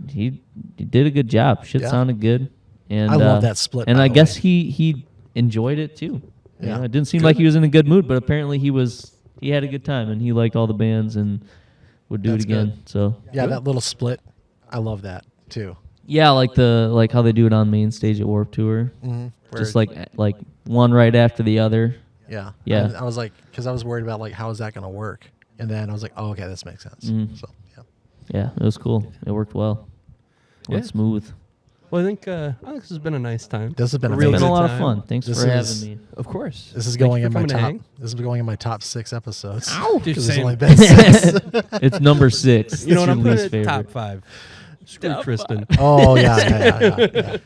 he did a good job. Shit Yeah. sounded good. And I love that split, And by I the guess way. he enjoyed it too. You Yeah. know, it didn't seem like he was in a good mood, but apparently he had a good time and he liked all the bands and would do That's it again. good. So yeah, that little split, I love that too. yeah, like how they do it on main stage at Warped Tour. Mm-hmm. Just like one right after the other. yeah. Yeah. I was like, because I was worried about like how is that going to work, and then I was like, oh, okay, this makes sense. Mhm. So yeah. Yeah, it was cool. It worked well. Went Yeah. smooth. Well, I think this has been a nice time. This has been A It's real been amazing. a lot time. of fun. Thanks This for is- having me. Of course. This is Thank going you in for my coming to top. hang. This is going in my top 6 episodes. Ow! Because Just there's saying. only been 6. It's number 6. You know what? It's I'm your putting least it favorite. top 5. Screw Tristan. Oh yeah.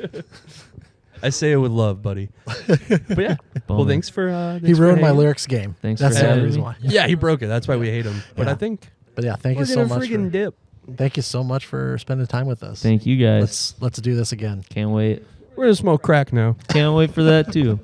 I say it with love, buddy. But yeah. Well, Bummer. thanks for. He thanks for ruined my hanging. lyrics game. Thanks That's for the only having reason me. why. Yeah, he broke it. That's why we hate him. But Yeah. I think But yeah, thank we're you so gonna much. friggin' dip. Thank you so much for spending time with us. Thank you guys. Let's do this again. Can't wait. We're gonna smoke crack now. Can't wait for that too.